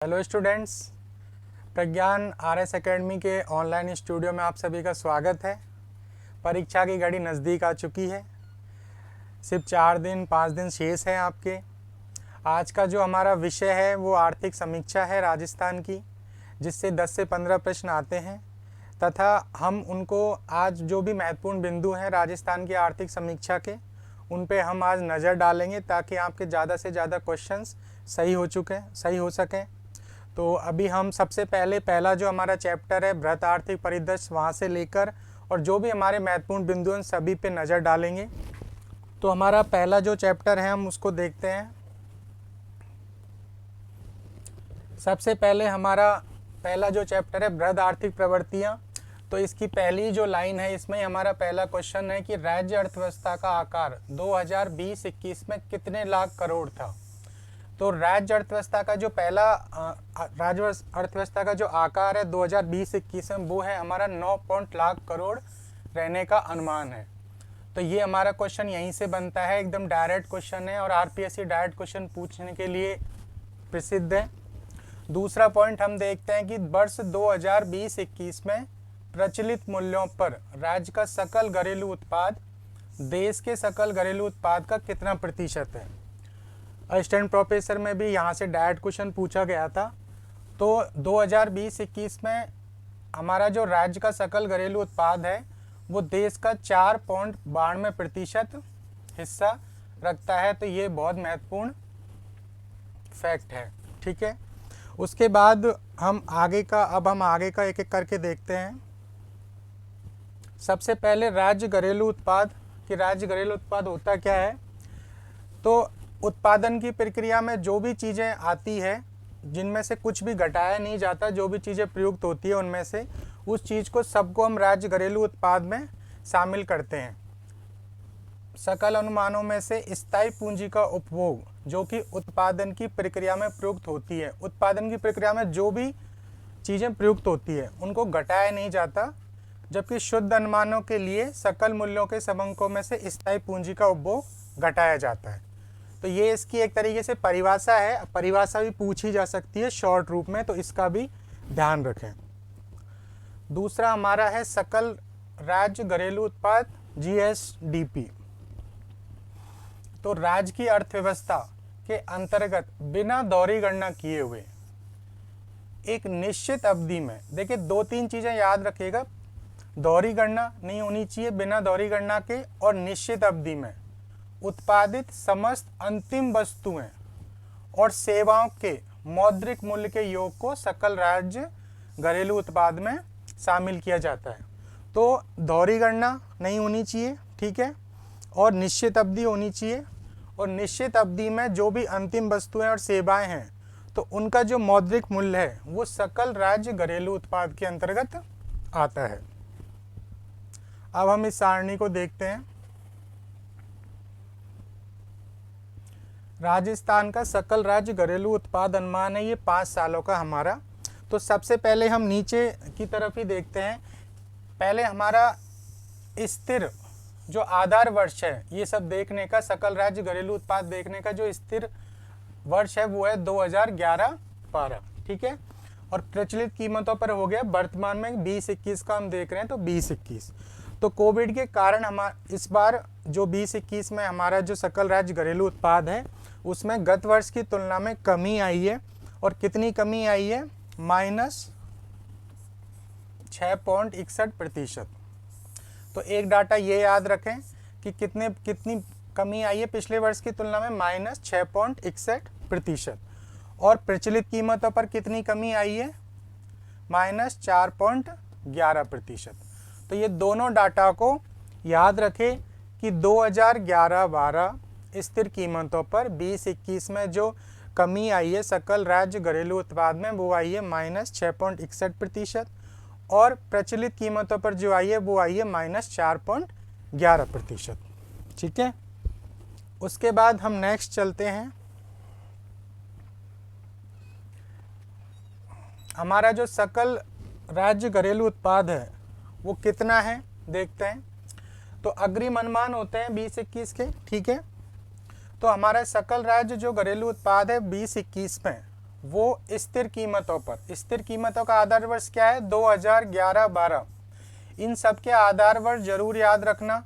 Hello students, प्रज्ञान RS academy के online studio में आप सभी का स्वागत है। परीक्षा की घड़ी नज़दीक आ चुकी है। सिर्फ 5 दिन शेष हैं आपके। आज का जो हमारा विषय है वो आर्थिक समीक्षा है राजस्थान की, जिससे 10 से 15 प्रश्न आते हैं तथा हम उनको आज जो भी महत्वपूर्ण बिंदु हैं राजस्थान की आर्थिक समीक्षा के, उन पे हम आज नज़र डालेंगे ताकि आपके ज़्यादा से ज़्यादा क्वेश्चंस सही हो सकें। तो अभी हम सबसे पहला जो हमारा चैप्टर है बृहत आर्थिक परिदृश्य, वहाँ से लेकर और जो भी हमारे महत्वपूर्ण बिंदु हैं सभी पे नज़र डालेंगे। तो हमारा पहला जो चैप्टर है हम उसको देखते हैं। सबसे पहले हमारा पहला जो चैप्टर है बृहद आर्थिक प्रवृत्तियाँ, तो इसकी पहली जो लाइन है इसमें हमारा पहला क्वेश्चन है कि राज्य अर्थव्यवस्था का आकार 2020-21 में कितने लाख करोड़ था। तो राज्य अर्थव्यवस्था का जो आकार है 2020-21 में वो है हमारा 9 लाख करोड़ रहने का अनुमान है। तो ये हमारा क्वेश्चन यहीं से बनता है, एकदम डायरेक्ट क्वेश्चन है और आरपीएससी डायरेक्ट क्वेश्चन पूछने के लिए प्रसिद्ध है। दूसरा पॉइंट हम देखते हैं कि वर्ष 2020-21 में प्रचलित मूल्यों पर राज्य का सकल घरेलू उत्पाद देश के सकल घरेलू उत्पाद का कितना प्रतिशत है। असिस्टेंट प्रोफेसर में भी यहाँ से डायरेक्ट क्वेश्चन पूछा गया था। तो 2020-21 में हमारा जो राज्य का सकल घरेलू उत्पाद है वो देश का 4.92% हिस्सा रखता है। तो ये बहुत महत्वपूर्ण फैक्ट है, ठीक है। उसके बाद हम आगे का एक एक करके देखते हैं। सबसे पहले राज्य घरेलू उत्पाद होता क्या है। तो उत्पादन की प्रक्रिया में जो भी चीज़ें आती है जिनमें से कुछ भी घटाया नहीं जाता, जो भी चीज़ें प्रयुक्त होती है उनमें से उस चीज़ को सबको हम राज्य घरेलू उत्पाद में शामिल करते हैं। सकल अनुमानों में से स्थायी पूंजी का उपभोग जो कि उत्पादन की प्रक्रिया में प्रयुक्त होती है, उत्पादन की प्रक्रिया में जो भी चीज़ें प्रयुक्त होती है उनको घटाया नहीं जाता, जबकि शुद्ध अनुमानों के लिए सकल मूल्यों के समंकों में से स्थायी पूंजी का उपभोग घटाया जाता है। तो ये इसकी एक तरीके से परिभाषा है, परिभाषा भी पूछी जा सकती है शॉर्ट रूप में, तो इसका भी ध्यान रखें। दूसरा हमारा है सकल राज्य घरेलू उत्पाद जीएसडीपी। तो राज्य की अर्थव्यवस्था के अंतर्गत बिना दोहरी गणना किए हुए एक निश्चित अवधि में, देखिए 2-3 चीजें याद रखिएगा, दोहरी गणना नहीं होनी चाहिए, बिना दोहरी गणना के, और निश्चित अवधि में उत्पादित समस्त अंतिम वस्तुएं और सेवाओं के मौद्रिक मूल्य के योग को सकल राज्य घरेलू उत्पाद में शामिल किया जाता है। तो दोहरी गणना नहीं होनी चाहिए, ठीक है, और निश्चित अवधि होनी चाहिए, और निश्चित अवधि में जो भी अंतिम वस्तुएं और सेवाएं हैं तो उनका जो मौद्रिक मूल्य है वो सकल राज्य घरेलू उत्पाद के अंतर्गत आता है। अब हम इस सारणी को देखते हैं। राजस्थान का सकल राज्य घरेलू उत्पाद अनुमान है ये 5 सालों का हमारा। तो सबसे पहले हम नीचे की तरफ ही देखते हैं। पहले हमारा स्थिर जो आधार वर्ष है ये सब देखने का, सकल राज्य घरेलू उत्पाद देखने का जो स्थिर वर्ष है वो है 2011-12, ठीक है। और प्रचलित कीमतों पर हो गया वर्तमान में 20-21 का हम देख रहे हैं, तो 20-21। तो कोविड के कारण इस बार जो 20-21 में हमारा जो सकल राज्य घरेलू उत्पाद है उसमें गत वर्ष की तुलना में कमी आई है। और कितनी कमी आई है? -6.61%। तो एक डाटा ये याद रखें कि कितनी कमी आई है पिछले वर्ष की तुलना में, -6.61%। और प्रचलित कीमतों पर कितनी कमी आई है? -4.11%। तो ये दोनों डाटा को याद रखें कि 2011-12 स्थिर कीमतों पर 20-21 में जो कमी आई है सकल राज्य घरेलू उत्पाद में वो आई है -6.61%, और प्रचलित कीमतों पर जो आई है वो आई है -4.11%, ठीक है। उसके बाद हम नेक्स्ट चलते हैं। हमारा जो सकल राज्य घरेलू उत्पाद है वो कितना है देखते हैं। तो अग्रिम अनुमान होते हैं 20-21 के, ठीक है। तो हमारा सकल राज्य जो घरेलू उत्पाद है 20-21 में वो स्थिर कीमतों पर, स्थिर कीमतों का आधार वर्ष क्या है 2011-12, इन सब के आधार वर्ष जरूर याद रखना।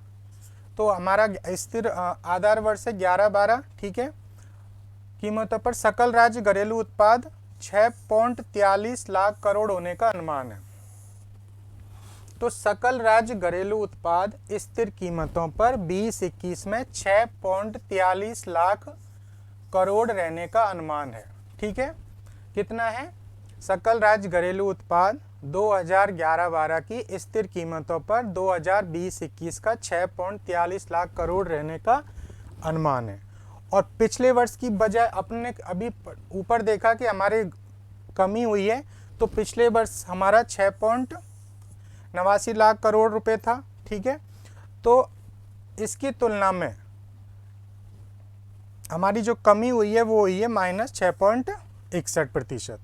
तो हमारा स्थिर आधार वर्ष है 11-12, ठीक है। कीमतों पर सकल राज्य घरेलू उत्पाद 6.43 लाख करोड़ होने का अनुमान है। तो सकल राज्य घरेलू उत्पाद स्थिर कीमतों पर 2021 में 6.43 लाख करोड़ रहने का अनुमान है, ठीक है। कितना है? सकल राज्य घरेलू उत्पाद 2011-12 की स्थिर कीमतों पर 2020-21 का 6.43 लाख करोड़ रहने का अनुमान है। और पिछले वर्ष की बजाय अपने अभी ऊपर देखा कि हमारी कमी हुई है, तो पिछले वर्ष हमारा 6.89 लाख करोड़ रुपए था, ठीक है। तो इसकी तुलना में हमारी जो कमी हुई है वो हुई है -6.61%।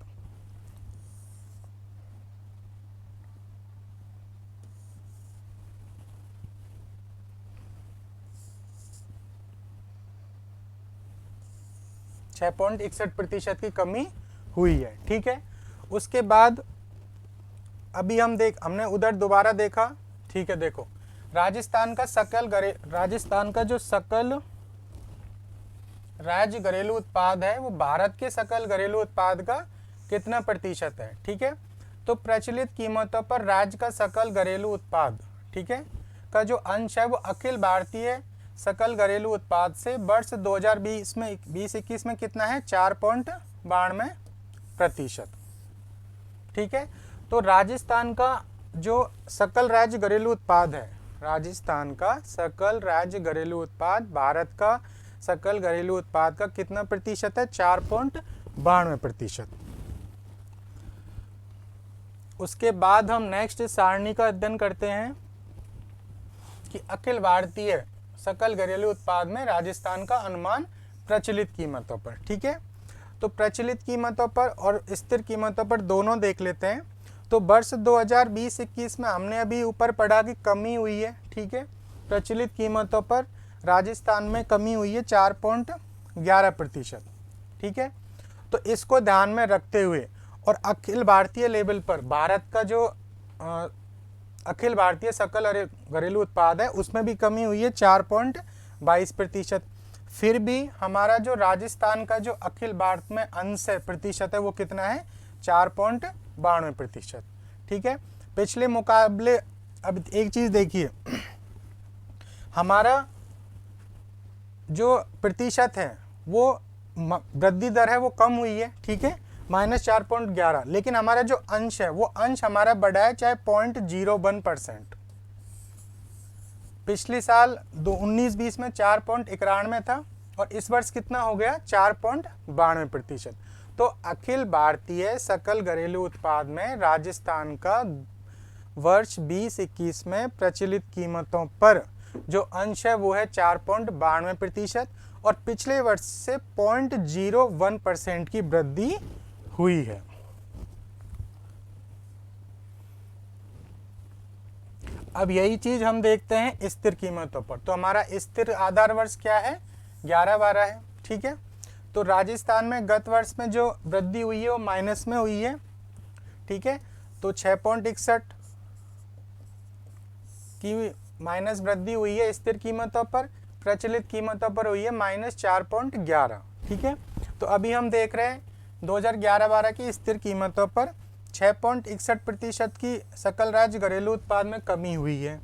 %6.61 की कमी हुई है, ठीक है। उसके बाद अभी हमने उधर दोबारा देखा, ठीक है। देखो राजस्थान का जो सकल राज्य घरेलू उत्पाद है वो भारत के सकल घरेलू उत्पाद का कितना प्रतिशत है, ठीक है। तो प्रचलित कीमतों पर राज्य का सकल घरेलू उत्पाद, ठीक है, का जो अंश है वो अखिल भारतीय सकल घरेलू उत्पाद से वर्ष 2020-21 में कितना है 4.92%, ठीक है। तो राजस्थान का जो सकल राज्य घरेलू उत्पाद है, राजस्थान का सकल राज्य घरेलू उत्पाद भारत का सकल घरेलू उत्पाद का कितना प्रतिशत है 4.92%। उसके बाद हम नेक्स्ट सारणी का अध्ययन करते हैं कि अखिल भारतीय सकल घरेलू उत्पाद में राजस्थान का अनुमान प्रचलित कीमतों पर, ठीक है। तो प्रचलित कीमतों पर और स्थिर कीमतों पर दोनों देख लेते हैं। तो वर्ष 2020-21 में हमने अभी ऊपर पढ़ा कि कमी हुई है, ठीक है। प्रचलित कीमतों पर राजस्थान में कमी हुई है 4.11%, ठीक है। तो इसको ध्यान में रखते हुए और अखिल भारतीय लेवल पर भारत का जो अखिल भारतीय सकल घरेलू उत्पाद है उसमें भी कमी हुई है 4.22%। फिर भी हमारा जो राजस्थान का जो अखिल भारत में अंश है प्रतिशत है वो कितना है 4.92%, ठीक है। पिछले मुकाबले अब एक चीज देखिए, हमारा जो प्रतिशत है वो वृद्धि दर है वो कम हुई है, ठीक है, -4.11, लेकिन हमारा जो अंश है वो अंश हमारा बढ़ा है चाहे 0.01%। पिछले साल 19-20 में 4.91 था और इस वर्ष कितना हो गया 4.92%। तो अखिल भारतीय सकल घरेलू उत्पाद में राजस्थान का वर्ष 2021 में प्रचलित कीमतों पर जो अंश है वो है 4.92% और पिछले वर्ष से 0.01% की वृद्धि हुई है। अब यही चीज हम देखते हैं स्थिर कीमतों पर। तो हमारा स्थिर आधार वर्ष क्या है 11-12 है, ठीक है। तो राजस्थान में गत वर्ष में जो वृद्धि हुई है वो माइनस में हुई है, ठीक है। तो 6.61 की माइनस वृद्धि हुई है स्थिर कीमतों पर, प्रचलित कीमतों पर हुई है -4.11, ठीक है। तो अभी हम देख रहे हैं 2011-12 की स्थिर कीमतों पर 6.61% की सकल राज्य घरेलू उत्पाद में कमी हुई है,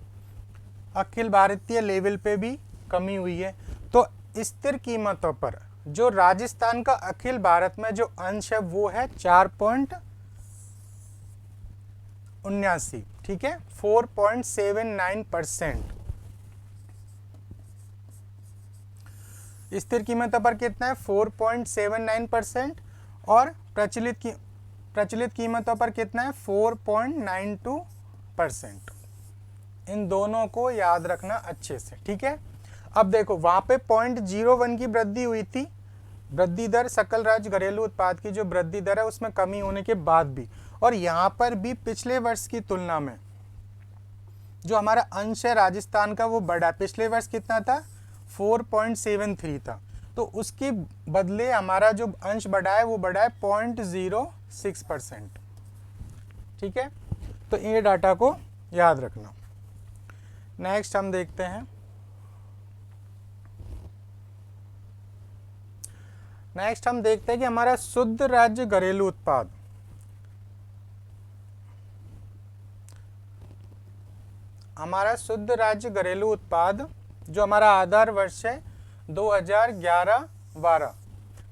अखिल भारतीय लेवल पे भी कमी हुई है। तो स्थिर कीमतों पर जो राजस्थान का अखिल भारत में जो अंश है वो है 4.79, ठीक है, 4.79%। स्थिर कीमतों पर कितना है 4.79% और प्रचलित कीमतों पर कितना है 4.92%। इन दोनों को याद रखना अच्छे से, ठीक है। अब देखो वहां पे 0.01 की वृद्धि हुई थी, वृद्धि दर सकल राज्य घरेलू उत्पाद की जो वृद्धि दर है उसमें कमी होने के बाद भी, और यहाँ पर भी पिछले वर्ष की तुलना में जो हमारा अंश है राजस्थान का वो बढ़ा। पिछले वर्ष कितना था 4.73 था, तो उसके बदले हमारा जो अंश बढ़ा है वो बढ़ा है 0.06%। ठीक है, तो ये डाटा को याद रखना। नेक्स्ट हम देखते हैं, कि हमारा शुद्ध राज्य घरेलू उत्पाद, जो हमारा आधार वर्ष है 2011-12,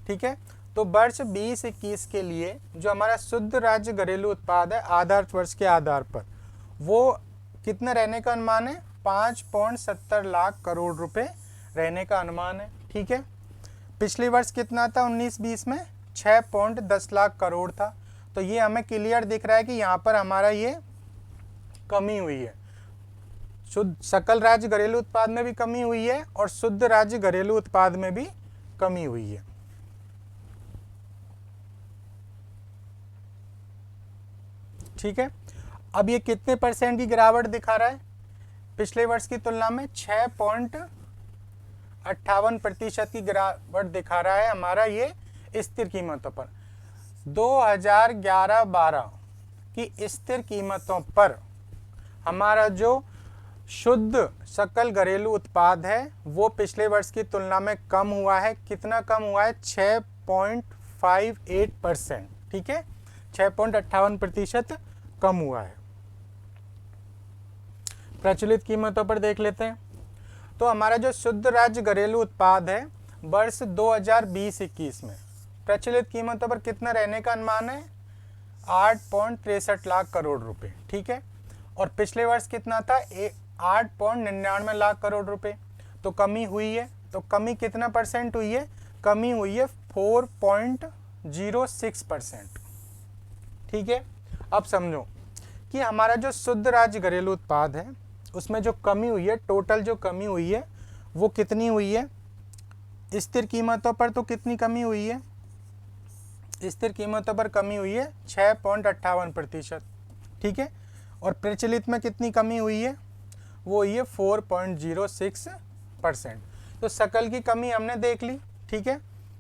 ठीक है। तो वर्ष 20-21 के लिए जो हमारा शुद्ध राज्य घरेलू उत्पाद है आधार वर्ष के आधार पर, वो कितना रहने का अनुमान है? 5.70 लाख करोड़ रुपए रहने का अनुमान है। ठीक है, पिछले वर्ष कितना था 19-20 में? 6.10 लाख करोड़ था। तो ये हमें क्लियर दिख रहा है कि यहाँ पर हमारा ये कमी हुई है। शुद्ध सकल राज्य घरेलू उत्पाद में भी कमी हुई है और शुद्ध राज्य घरेलू उत्पाद में भी कमी हुई है। ठीक है, अब ये कितने परसेंट की गिरावट दिखा रहा है? पिछले वर्ष की तुलना में 6.58% की गिरावट दिखा रहा है हमारा ये स्थिर कीमतों पर। 2011-12 की स्थिर कीमतों पर हमारा जो शुद्ध सकल घरेलू उत्पाद है वो पिछले वर्ष की तुलना में कम हुआ है। कितना कम हुआ है? 6.58%। ठीक है, 6.58% कम हुआ है। प्रचलित कीमतों पर देख लेते हैं। तो हमारा जो शुद्ध राज्य घरेलू उत्पाद है वर्ष 2020-21 में प्रचलित कीमतों पर कितना रहने का अनुमान है? 8.63 लाख करोड़ रुपए। ठीक है, और पिछले वर्ष कितना था? 8.99 लाख करोड़ रुपए। तो कमी हुई है। तो कमी कितना परसेंट हुई है? कमी हुई है 4.06%। ठीक है, अब समझो कि हमारा जो शुद्ध राज्य घरेलू उत्पाद है उसमें जो कमी हुई है, टोटल जो कमी हुई है वो कितनी हुई है? स्थिर कीमतों पर तो कितनी कमी हुई है? स्थिर कीमतों पर कमी हुई है 6.58%। ठीक है, और प्रचलित में कितनी कमी हुई है? वो हुई है 4.06%। तो सकल की कमी हमने देख ली। ठीक है,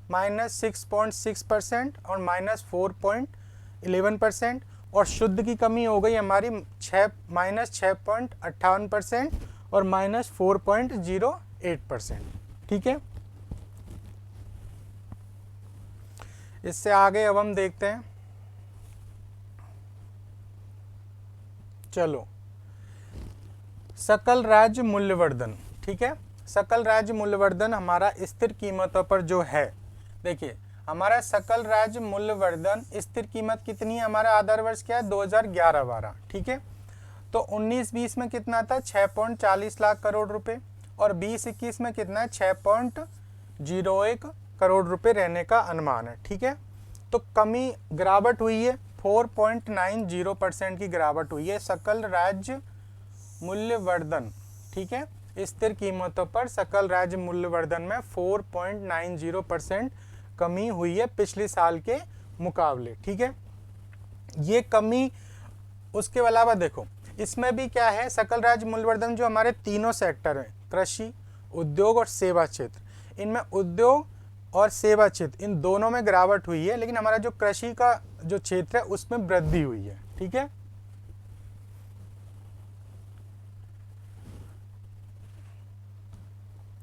-6.6% और -4.11%, और शुद्ध की कमी हो गई हमारी -6.58% और -4.08%। ठीक है, इससे आगे अब हम देखते हैं। चलो, सकल राज्य मूल्यवर्धन। ठीक है, सकल राज्य मूल्यवर्धन हमारा स्थिर कीमतों पर जो है, देखिए हमारा सकल राज्य मूल्यवर्धन स्थिर कीमत कितनी है? हमारा आधार वर्ष क्या है? 2011-12। ठीक है, तो 19-20 में कितना था? 6.40 लाख करोड़ रुपए, और 20-21 में कितना है? 6.01 करोड़ रुपए रहने का अनुमान है। ठीक है, तो कमी गिरावट हुई है, 4.90% की गिरावट हुई है सकल राज्य मूल्यवर्धन। ठीक है, स्थिर कीमतों पर सकल राज्य मूल्यवर्धन में 4.90% कमी हुई है पिछले साल के मुकाबले। ठीक है, ये कमी, उसके अलावा देखो इसमें भी क्या है, सकल राज्य मूल्यवर्धन जो हमारे तीनों सेक्टर हैं, कृषि, उद्योग और सेवा क्षेत्र, इनमें उद्योग और सेवा क्षेत्र इन दोनों में गिरावट हुई है, लेकिन हमारा जो कृषि का जो क्षेत्र है उसमें वृद्धि हुई है। ठीक है,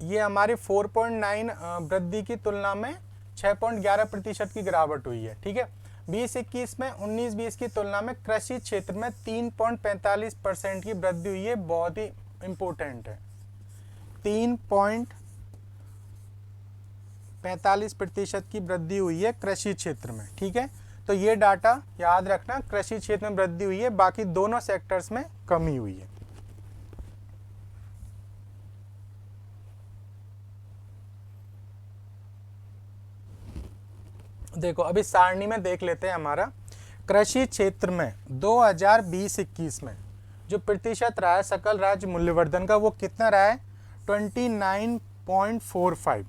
ये हमारी 4.9 वृद्धि की तुलना में 6.11% की गिरावट हुई है। ठीक है, 20-21 में 19-20 की तुलना में कृषि क्षेत्र में 3.45% की वृद्धि हुई है। बहुत ही इंपॉर्टेंट है, 3.45% की वृद्धि हुई है कृषि क्षेत्र में। ठीक है, तो ये डाटा याद रखना, कृषि क्षेत्र में वृद्धि हुई है, बाकी दोनों सेक्टर्स में कमी हुई है। देखो अभी सारणी में देख लेते हैं। हमारा कृषि क्षेत्र में 2020-21 में जो प्रतिशत रहा है सकल राज्य मूल्यवर्धन का, वो कितना रहा है? 29.45।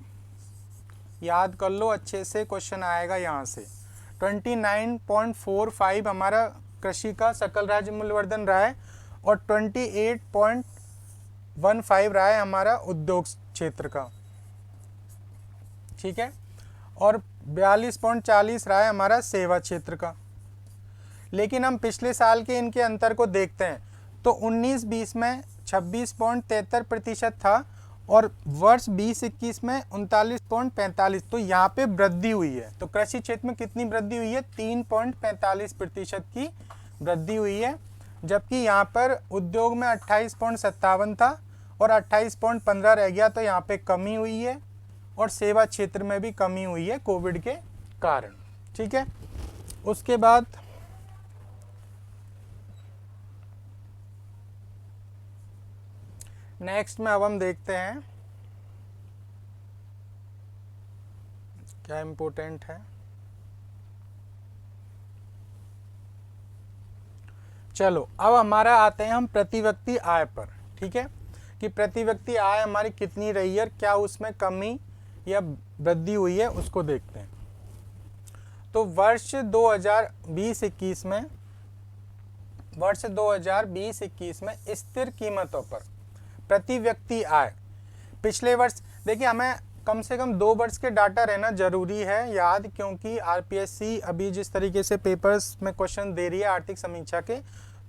याद कर लो अच्छे से, क्वेश्चन आएगा यहाँ से। 29.45 हमारा कृषि का सकल राज्य मूल्यवर्धन रहा है, और 28.15 रहा है हमारा उद्योग क्षेत्र का। ठीक है, और 42.40 रहा है हमारा सेवा क्षेत्र का। लेकिन हम पिछले साल के इनके अंतर को देखते हैं तो 19-20 में 26.73% था और वर्ष 20-21 में 39.45, तो यहाँ पे वृद्धि हुई है। तो कृषि क्षेत्र में कितनी वृद्धि हुई है? 3.45% की वृद्धि हुई है, जबकि यहाँ पर उद्योग में 28.57 था और 28.15 रह गया, तो यहाँ पे कमी हुई है। और सेवा क्षेत्र में भी कमी हुई है कोविड के कारण। ठीक है, उसके बाद नेक्स्ट में अब हम देखते हैं क्या इम्पोर्टेंट है। चलो अब हमारा आते हैं हम प्रति व्यक्ति आय पर। ठीक है, कि प्रति व्यक्ति आय हमारी कितनी रही है, क्या उसमें कमी या वृद्धि हुई है, उसको देखते हैं। तो वर्ष 2020-21 में स्थिर कीमतों पर प्रति व्यक्ति आय, पिछले वर्ष देखिए हमें कम से कम 2 वर्ष के डाटा रहना जरूरी है याद, क्योंकि आरपीएससी अभी जिस तरीके से पेपर्स में क्वेश्चन दे रही है आर्थिक समीक्षा के,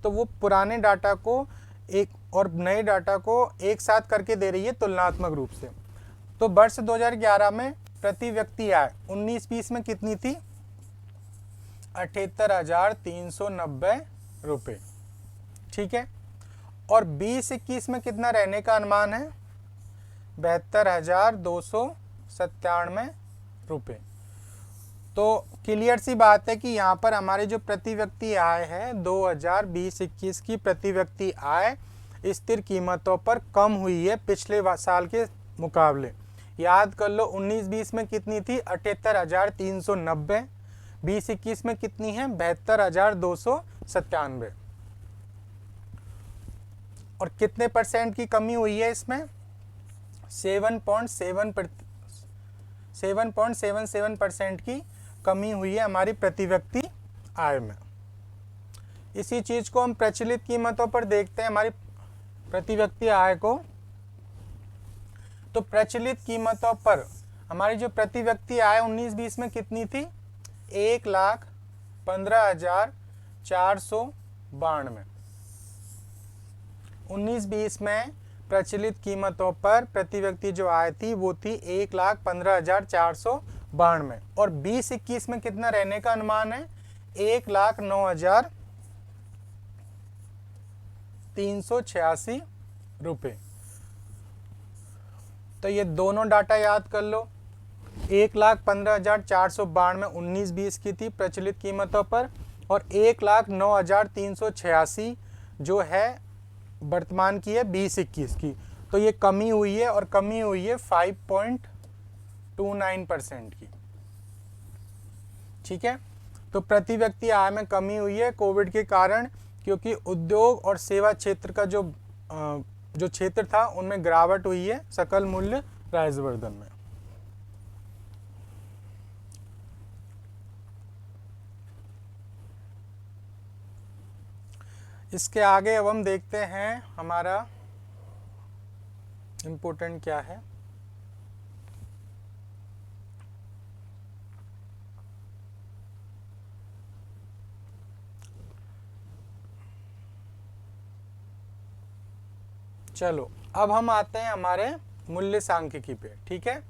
तो वो पुराने डाटा को एक और नए डाटा को एक साथ करके दे रही है तुलनात्मक रूप से। तो वर्ष 2011 में प्रति व्यक्ति आय 19-20 में कितनी थी? 78,390 रुपये। ठीक है, और 20-21 में कितना रहने का अनुमान है? 72,297 रुपये। तो क्लियर सी बात है कि यहाँ पर हमारे जो प्रति व्यक्ति आय है 2020-21 की प्रति व्यक्ति आय स्थिर कीमतों पर कम हुई है पिछले साल के मुकाबले। याद कर लो 19-20 में कितनी थी? 78,390। 20-21 में कितनी है? 72,297। और कितने परसेंट की कमी हुई है इसमें? 7.77% की कमी हुई है हमारी प्रति व्यक्ति आय में। इसी चीज को हम प्रचलित कीमतों पर देखते हैं, हमारी प्रति व्यक्ति आय को। तो प्रचलित कीमतों पर हमारी जो प्रति व्यक्ति आय 19-20 में कितनी थी? 1,15,492। 19-20 में प्रचलित कीमतों पर प्रति व्यक्ति जो आय थी वो थी 1,15,492। और 20-21 में कितना रहने का अनुमान है? 1,09,386 रुपये। तो ये दोनों डाटा याद कर लो। 1,15,492 19-20 की थी प्रचलित कीमतों पर, और 1,09,386 जो है वर्तमान की है 20-21 की। तो ये कमी हुई है, और कमी हुई है 5.29% की। ठीक है, तो प्रति व्यक्ति आय में कमी हुई है कोविड के कारण, क्योंकि उद्योग और सेवा क्षेत्र का जो क्षेत्र था उनमें गिरावट हुई है सकल मूल्य राजवर्धन में। इसके आगे अब हम देखते हैं हमारा इम्पोर्टेंट क्या है। चलो अब हम आते हैं हमारे मूल्य सांख्यिकी पे। ठीक है,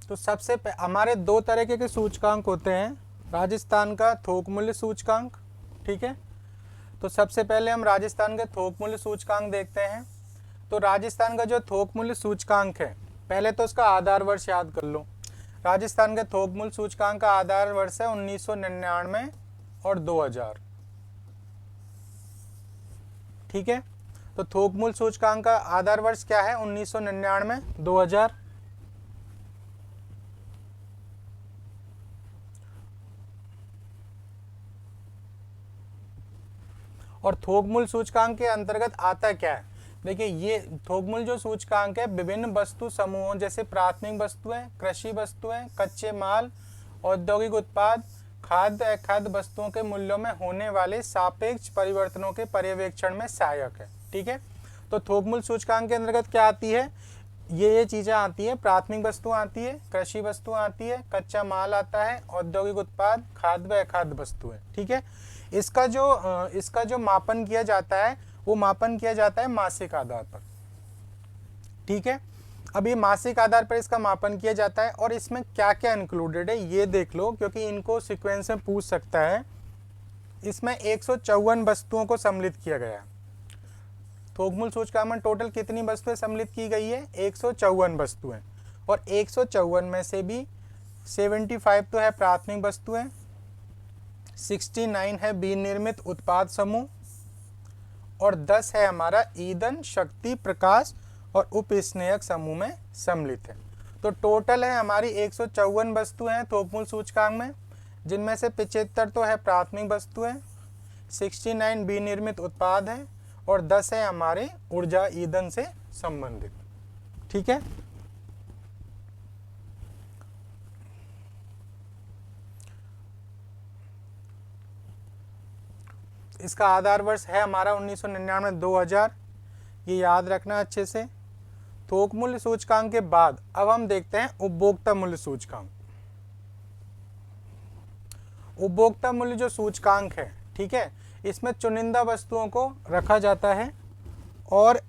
तो सबसे हमारे 2 तरीके के सूचकांक होते हैं। राजस्थान का थोक मूल्य सूचकांक, ठीक है, तो सबसे पहले हम राजस्थान के थोक मूल्य सूचकांक देखते हैं। तो राजस्थान का जो थोक मूल्य सूचकांक है, पहले तो उसका आधार वर्ष याद कर लो। राजस्थान के थोक मूल्य सूचकांक का आधार वर्ष है 1999 और 2000। ठीक है, तो थोक मूल्य सूचकांक का आधार वर्ष क्या है? 1999 2000। और थोक मूल्य सूचकांक के अंतर्गत आता क्या है? देखिए ये थोक मूल्य जो सूचकांक है विभिन्न वस्तु समूहों जैसे प्राथमिक वस्तुएं, कृषि वस्तुएं, कच्चे माल, औद्योगिक उत्पाद, खाद्य अखाद्य वस्तुओं के मूल्यों में होने वाले सापेक्ष परिवर्तनों के पर्यवेक्षण में सहायक है। ठीक है, तो थोक मूल्य सूचकांक के अंतर्गत क्या आती है? ये चीज़ें आती है, प्राथमिक वस्तु आती है, कृषि वस्तु आती है, कच्चा माल आता है, औद्योगिक उत्पाद, खाद्य व अखाद्य वस्तुएं। ठीक है, इसका जो मापन किया जाता है वो मापन किया जाता है मासिक आधार पर। ठीक है, अब ये मासिक आधार पर इसका मापन किया जाता है और इसमें क्या क्या इंक्लूडेड है ये देख लो, क्योंकि इनको सीक्वेंस में पूछ सकता है। इसमें 154 वस्तुओं को सम्मिलित किया गया है। थोक-मूल्य सूचकांक में टोटल कितनी वस्तुएं सम्मिलित की गई है? 154 वस्तुएं, और 154 में से भी 75 तो है प्राथमिक वस्तुएं, 69 है विनिर्मित उत्पाद समूह, और 10 है हमारा ईंधन, शक्ति, प्रकाश और उपस्नेहक समूह में सम्मिलित है। तो टोटल है हमारी 154 वस्तुएं हैं थोक-मूल्य सूचकांक में, जिनमें से 75 तो है प्राथमिक वस्तुएं, 69 विनिर्मित उत्पाद है और 10 है हमारे ऊर्जा ईंधन से संबंधित। ठीक है, इसका आधार वर्ष है हमारा 1999 2000, ये याद रखना अच्छे से। थोक मूल्य सूचकांक के बाद अब हम देखते हैं उपभोक्ता मूल्य सूचकांक। उपभोक्ता मूल्य जो सूचकांक है, ठीक है, इसमें चुनिंदा वस्तुओं को रखा जाता है और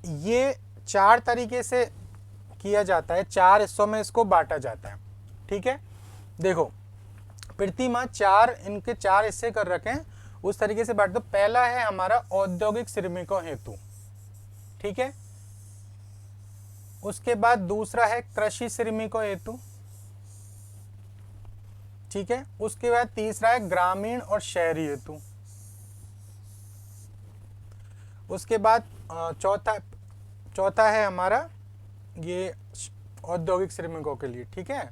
ये 4 तरीके से किया जाता है, 4 हिस्सों में इसको बांटा जाता है। ठीक है, देखो प्रतिमा इनके 4 हिस्से कर रखे हैं, उस तरीके से बांट दो। पहला है हमारा औद्योगिक श्रमिकों हेतु, ठीक है, उसके बाद दूसरा है कृषि श्रमिकों हेतु, ठीक है, उसके बाद तीसरा है ग्रामीण और शहरी हेतु, उसके बाद चौथा है हमारा ये औद्योगिक श्रमिकों के लिए। ठीक है,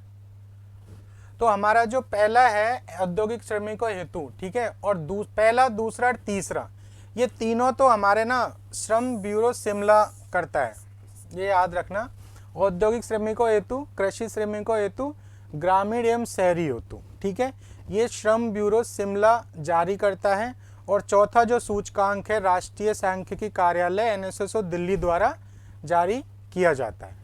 तो हमारा जो पहला है औद्योगिक श्रमिकों हेतु, ठीक है, और पहला, दूसरा और तीसरा, ये तीनों तो हमारे ना श्रम ब्यूरो शिमला करता है, ये याद रखना। औद्योगिक श्रमिकों हेतु, कृषि श्रमिकों हेतु, ग्रामीण एवं शहरी हेतु, ठीक है, ये श्रम ब्यूरो शिमला जारी करता है। और चौथा जो सूचकांक है राष्ट्रीय सांख्यिकी कार्यालय NSSO दिल्ली द्वारा जारी किया जाता है।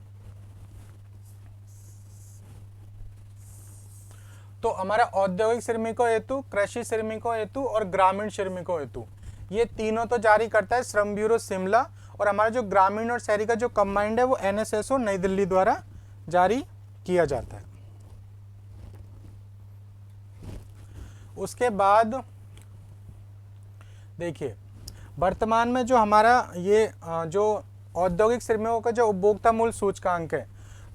तो हमारा औद्योगिक श्रमिकों हेतु, कृषि श्रमिकों हेतु और ग्रामीण श्रमिकों हेतु, ये तीनों तो जारी करता है श्रम ब्यूरो शिमला, और हमारा जो ग्रामीण और शहरी का जो कंबाइंड है वो NSSO नई दिल्ली द्वारा जारी किया जाता है। उसके बाद देखिए वर्तमान में जो हमारा ये जो औद्योगिक श्रमिकों का जो उपभोक्ता मूल्य सूचकांक है,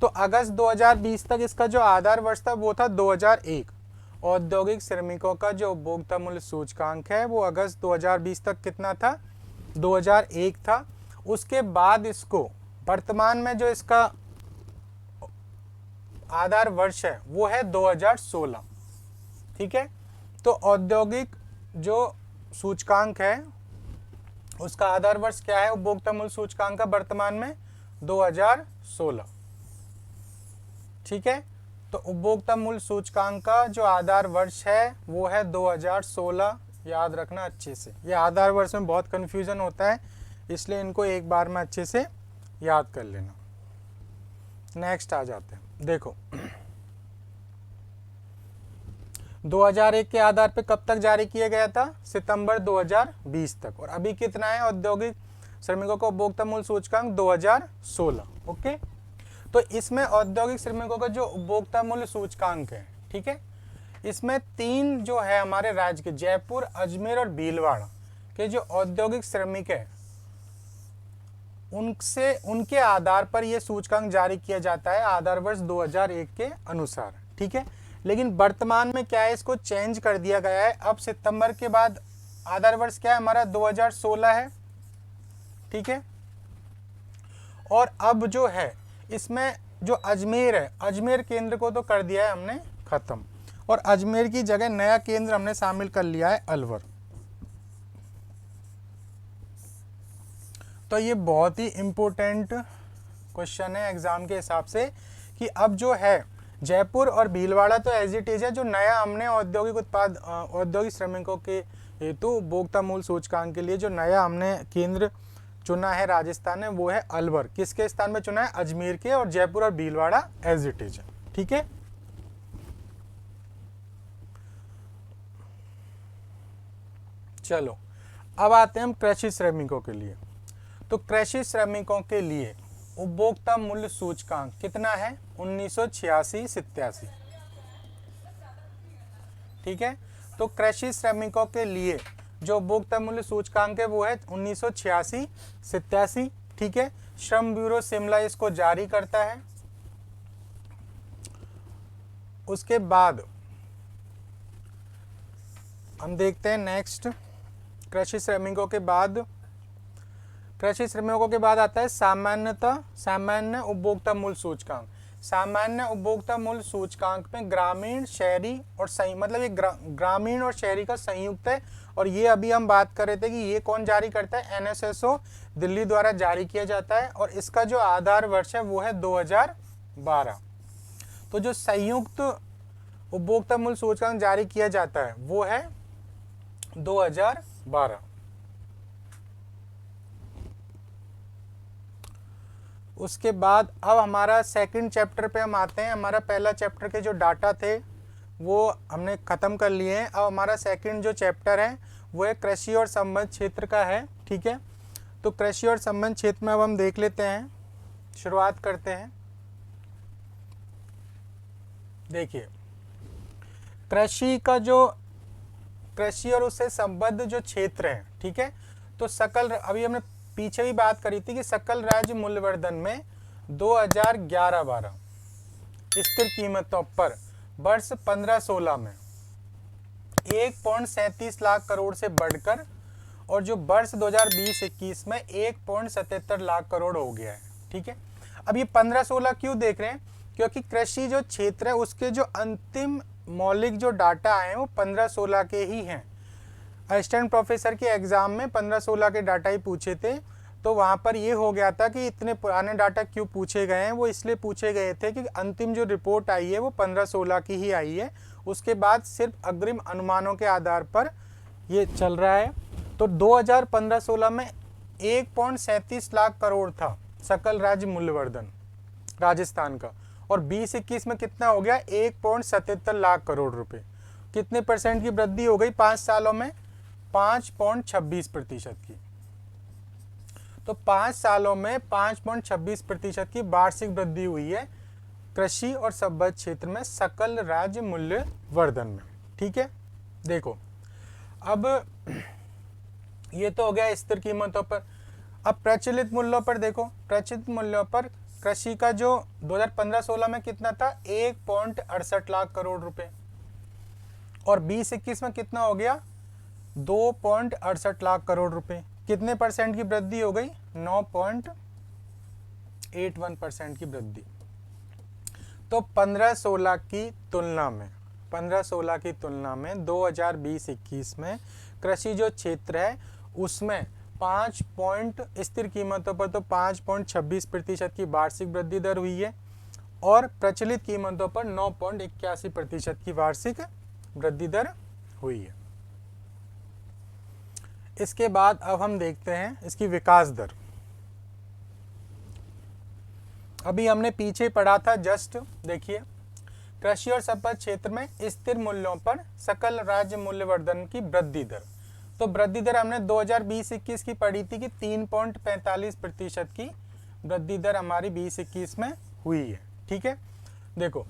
तो अगस्त 2020 तक इसका जो आधार वर्ष था वो था 2001। औद्योगिक श्रमिकों का जो उपभोक्ता मूल्य सूचकांक है वो अगस्त 2020 तक कितना था? 2001 था। उसके बाद इसको वर्तमान में जो इसका आधार वर्ष है वो है 2016। ठीक है, तो औद्योगिक जो सूचकांक है उसका आधार वर्ष क्या है उपभोक्ता मूल्य सूचकांक का वर्तमान में? 2016। ठीक है, तो उपभोक्ता मूल्य सूचकांक का जो आधार वर्ष है वो है 2016, याद रखना अच्छे से। ये आधार वर्ष में बहुत कंफ्यूजन होता है, इसलिए इनको एक बार में अच्छे से याद कर लेना। नेक्स्ट आ जाते हैं, देखो 2001 के आधार पे कब तक जारी किया गया था? सितंबर 2020 तक। और अभी कितना है औद्योगिक श्रमिकों का उपभोक्ता मूल्य सूचकांक? 2016। ओके, तो इसमें औद्योगिक श्रमिकों का जो उपभोक्ता मूल्य सूचकांक है, ठीक है, इसमें 3 जो है हमारे राज्य के जयपुर, अजमेर और भीलवाड़ा के जो औद्योगिक श्रमिक है उनके आधार पर यह सूचकांक जारी किया जाता है आधार वर्ष 2001 के अनुसार। ठीक है, लेकिन वर्तमान में क्या है, इसको चेंज कर दिया गया है। अब सितंबर के बाद आधार वर्ष क्या है हमारा? 2016 है। ठीक है, और अब जो है इसमें जो अजमेर है, अजमेर केंद्र को तो कर दिया है हमने खत्म, और अजमेर की जगह नया केंद्र हमने शामिल कर लिया है अलवर। तो ये बहुत ही इम्पोर्टेंट क्वेश्चन है एग्जाम के हिसाब से कि अब जो है जयपुर और भीलवाड़ा तो एज इट इज है, जो नया हमने औद्योगिक श्रमिकों के हेतु उपभोक्ता मूल्य सूचकांक के लिए जो नया हमने केंद्र चुना है राजस्थान ने वो है अलवर। किसके स्थान पे चुना है? अजमेर के। और जयपुर और भीलवाड़ा एज इट इज है। ठीक है, चलो अब आते हैं हम कृषि श्रमिकों के लिए। तो कृषि श्रमिकों के लिए उपभोक्ता मूल्य सूचकांक कितना है? 1986-87। ठीक है, तो कृषि श्रमिकों के लिए जो उपभोक्ता मूल्य सूचकांक है वो है 1986-87। ठीक है, श्रम ब्यूरो शिमला इसको जारी करता है। उसके बाद हम देखते हैं नेक्स्ट, कृषि श्रमिकों के बाद आता है सामान्य उपभोक्ता मूल्य सूचकांक। सामान्य उपभोक्ता मूल्य सूचकांक में ग्रामीण, शहरी और मतलब ये ग्रामीण और शहरी का संयुक्त है। और ये अभी हम बात कर रहे थे कि ये कौन जारी करता है? NSSO दिल्ली द्वारा जारी किया जाता है। और इसका जो आधार वर्ष है वो है 2012। तो जो संयुक्त उपभोक्ता मूल्य सूचकांक जारी किया जाता है वो है 2012। उसके बाद अब हमारा सेकंड चैप्टर पे हम आते हैं। हमारा पहला चैप्टर के जो डाटा थे वो हमने ख़त्म कर लिए हैं। अब हमारा सेकंड जो चैप्टर है वो है कृषि और संबद्ध क्षेत्र का है। ठीक है, तो कृषि और संबद्ध क्षेत्र में अब हम देख लेते हैं, शुरुआत करते हैं। देखिए, कृषि और उससे संबद्ध जो क्षेत्र है, ठीक है, तो सकल, अभी हमने पीछे भी बात करी थी कि सकल राज्य मूल्यवर्धन में 2011-12 स्थिर कीमतों पर वर्ष 15-16 में 1.37 लाख करोड़ से बढ़कर और जो वर्ष 2020-21 में 1.77 लाख करोड़ हो गया है। ठीक है, अब ये 15-16 क्यों देख रहे हैं? क्योंकि कृषि जो क्षेत्र है उसके जो अंतिम मौलिक जो डाटा आए हैं वो 15-16 के ही हैं। असिस्टेंट प्रोफेसर के एग्जाम में 15-16 के डाटा ही पूछे थे, तो वहाँ पर ये हो गया था कि इतने पुराने डाटा क्यों पूछे गए हैं। वो इसलिए पूछे गए थे कि अंतिम जो रिपोर्ट आई है वो 15-16 की ही आई है। उसके बाद सिर्फ अग्रिम अनुमानों के आधार पर ये चल रहा है। तो 2015-16 में 1.37 लाख करोड़ था सकल राज्य मूल्यवर्धन राजस्थान का, और 20-21 में कितना हो गया? 1.77 लाख करोड़ रुपए। कितने परसेंट की वृद्धि हो गई 5 सालों में? 5.26% की। तो 5 सालों में 5.26% की वार्षिक वृद्धि हुई है कृषि और संबद्ध क्षेत्र में सकल राज्य मूल्य वर्धन में। ठीक है, देखो अब ये तो हो गया स्थिर कीमतों पर। अब प्रचलित मूल्यों पर देखो, प्रचलित मूल्यों पर कृषि का जो 2015-16 में कितना था? 1.68 लाख करोड़ रुपए, और 20-21 में कितना हो गया? 2.68 लाख करोड़ रुपए। कितने परसेंट की वृद्धि हो गई? 9.81% की वृद्धि। तो 15-16 की तुलना में 2020-21 में कृषि जो क्षेत्र है उसमें 5 स्थिर कीमतों पर तो 5.26% की वार्षिक वृद्धि दर हुई है, और प्रचलित कीमतों पर 9.81% की वार्षिक वृद्धि दर हुई है। इसके बाद अब हम देखते हैं इसकी विकास दर। अभी हमने पीछे पढ़ा था जस्ट, देखिए कृषि और संबद्ध क्षेत्र में स्थिर मूल्यों पर सकल राज्य मूल्यवर्धन की वृद्धि दर। तो वृद्धि दर हमने 2020-21 की पढ़ी थी कि 3.45% की वृद्धि दर हमारी 20-21 में हुई है। ठीक है, देखो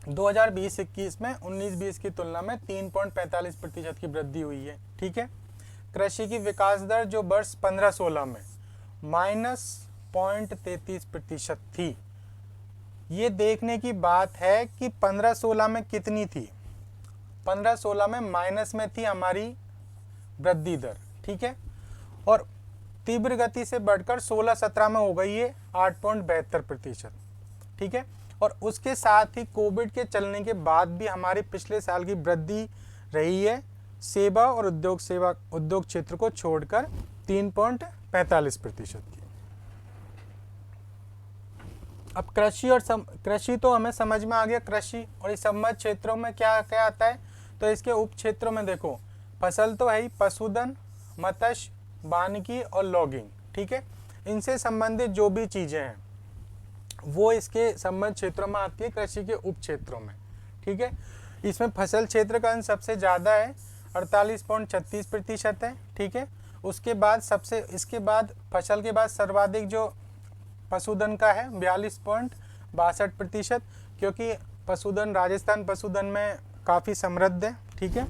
2020-21 में 19-20 की तुलना में 3.45% की वृद्धि हुई है। ठीक है, कृषि की विकास दर जो वर्ष 15-16 में -0.33% थी। ये देखने की बात है कि 15-16 में कितनी थी? 15-16 में माइनस में थी हमारी वृद्धि दर। ठीक है, और तीव्र गति से बढ़कर 16-17 में हो गई है 8.72%। ठीक है, और उसके साथ ही कोविड के चलने के बाद भी हमारे पिछले साल की वृद्धि रही है सेवा और उद्योग क्षेत्र को छोड़कर 3.45% की। अब कृषि तो हमें समझ में आ गया। कृषि और इस संबद्ध क्षेत्रों में क्या क्या आता है? तो इसके उप क्षेत्रों में देखो फसल तो है ही, पशुधन, मत्स्य, वानिकी और लॉगिंग, ठीक है। इनसे संबंधित जो भी चीज़ें हैं वो इसके संबंध क्षेत्रों में आती है, कृषि के उप क्षेत्रों में, ठीक है। इसमें फसल क्षेत्र का अंश सबसे ज़्यादा है, 48.36% है, ठीक है। उसके बाद इसके बाद फसल के बाद सर्वाधिक जो पशुधन का है 42.62%, क्योंकि पशुधन राजस्थान पशुधन में काफ़ी समृद्ध है, ठीक है।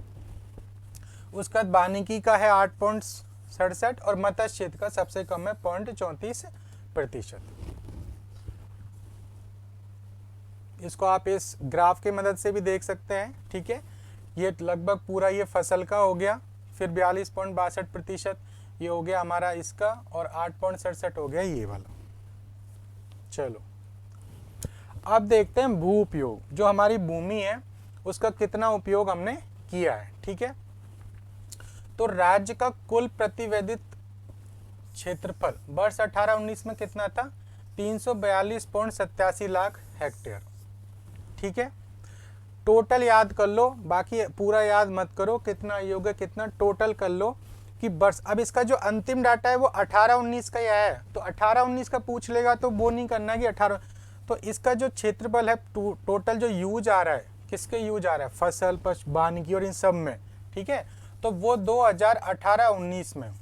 उसके बाद वानिकी का है 8.67 और मत्स्य क्षेत्र का सबसे कम है 0.34%। इसको आप इस ग्राफ की मदद से भी देख सकते हैं, ठीक है। ये लगभग पूरा ये फसल का हो गया, फिर 42.62% ये हो गया हमारा इसका, और 8.67 हो गया ये वाला। चलो अब देखते हैं भू उपयोग, जो हमारी भूमि है उसका कितना उपयोग हमने किया है, ठीक है। तो राज्य का कुल प्रतिवेदित क्षेत्रफल वर्ष 18-19 में कितना था, 342.87 लाख हेक्टेयर, ठीक है। टोटल याद कर लो, बाकी पूरा याद मत करो, कितना योग है कितना टोटल कर लो कि वर्ष। अब इसका जो अंतिम डाटा है वो 18-19 का ही आया है, तो 18-19 का पूछ लेगा तो वो नहीं करना कि 18। तो इसका जो क्षेत्रफल है टोटल जो यूज आ रहा है, किसके यूज आ रहा है, फसल पशु वानिकी और इन सब में, ठीक है। तो वो 2018-19 में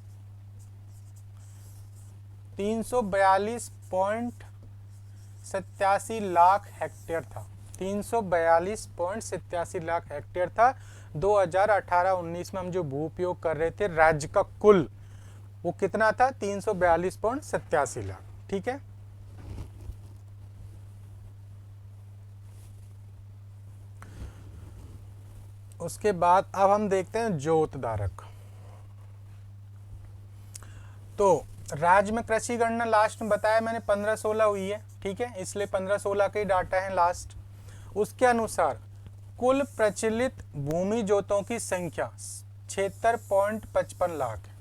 342.87 लाख हेक्टेयर था, 342.87 लाख हेक्टेयर था 2018-19 में। हम जो भू उपयोग कर रहे थे राज्य का कुल, वो कितना था, 342.87 लाख, ठीक है। उसके बाद अब हम देखते हैं जोत धारक। तो राज्य में कृषि गणना लास्ट में बताया मैंने 15-16 हुई है, ठीक है, इसलिए 15-16 के ही डाटा है लास्ट। उसके अनुसार कुल प्रचलित भूमि जोतों की संख्या 76.55 लाख है,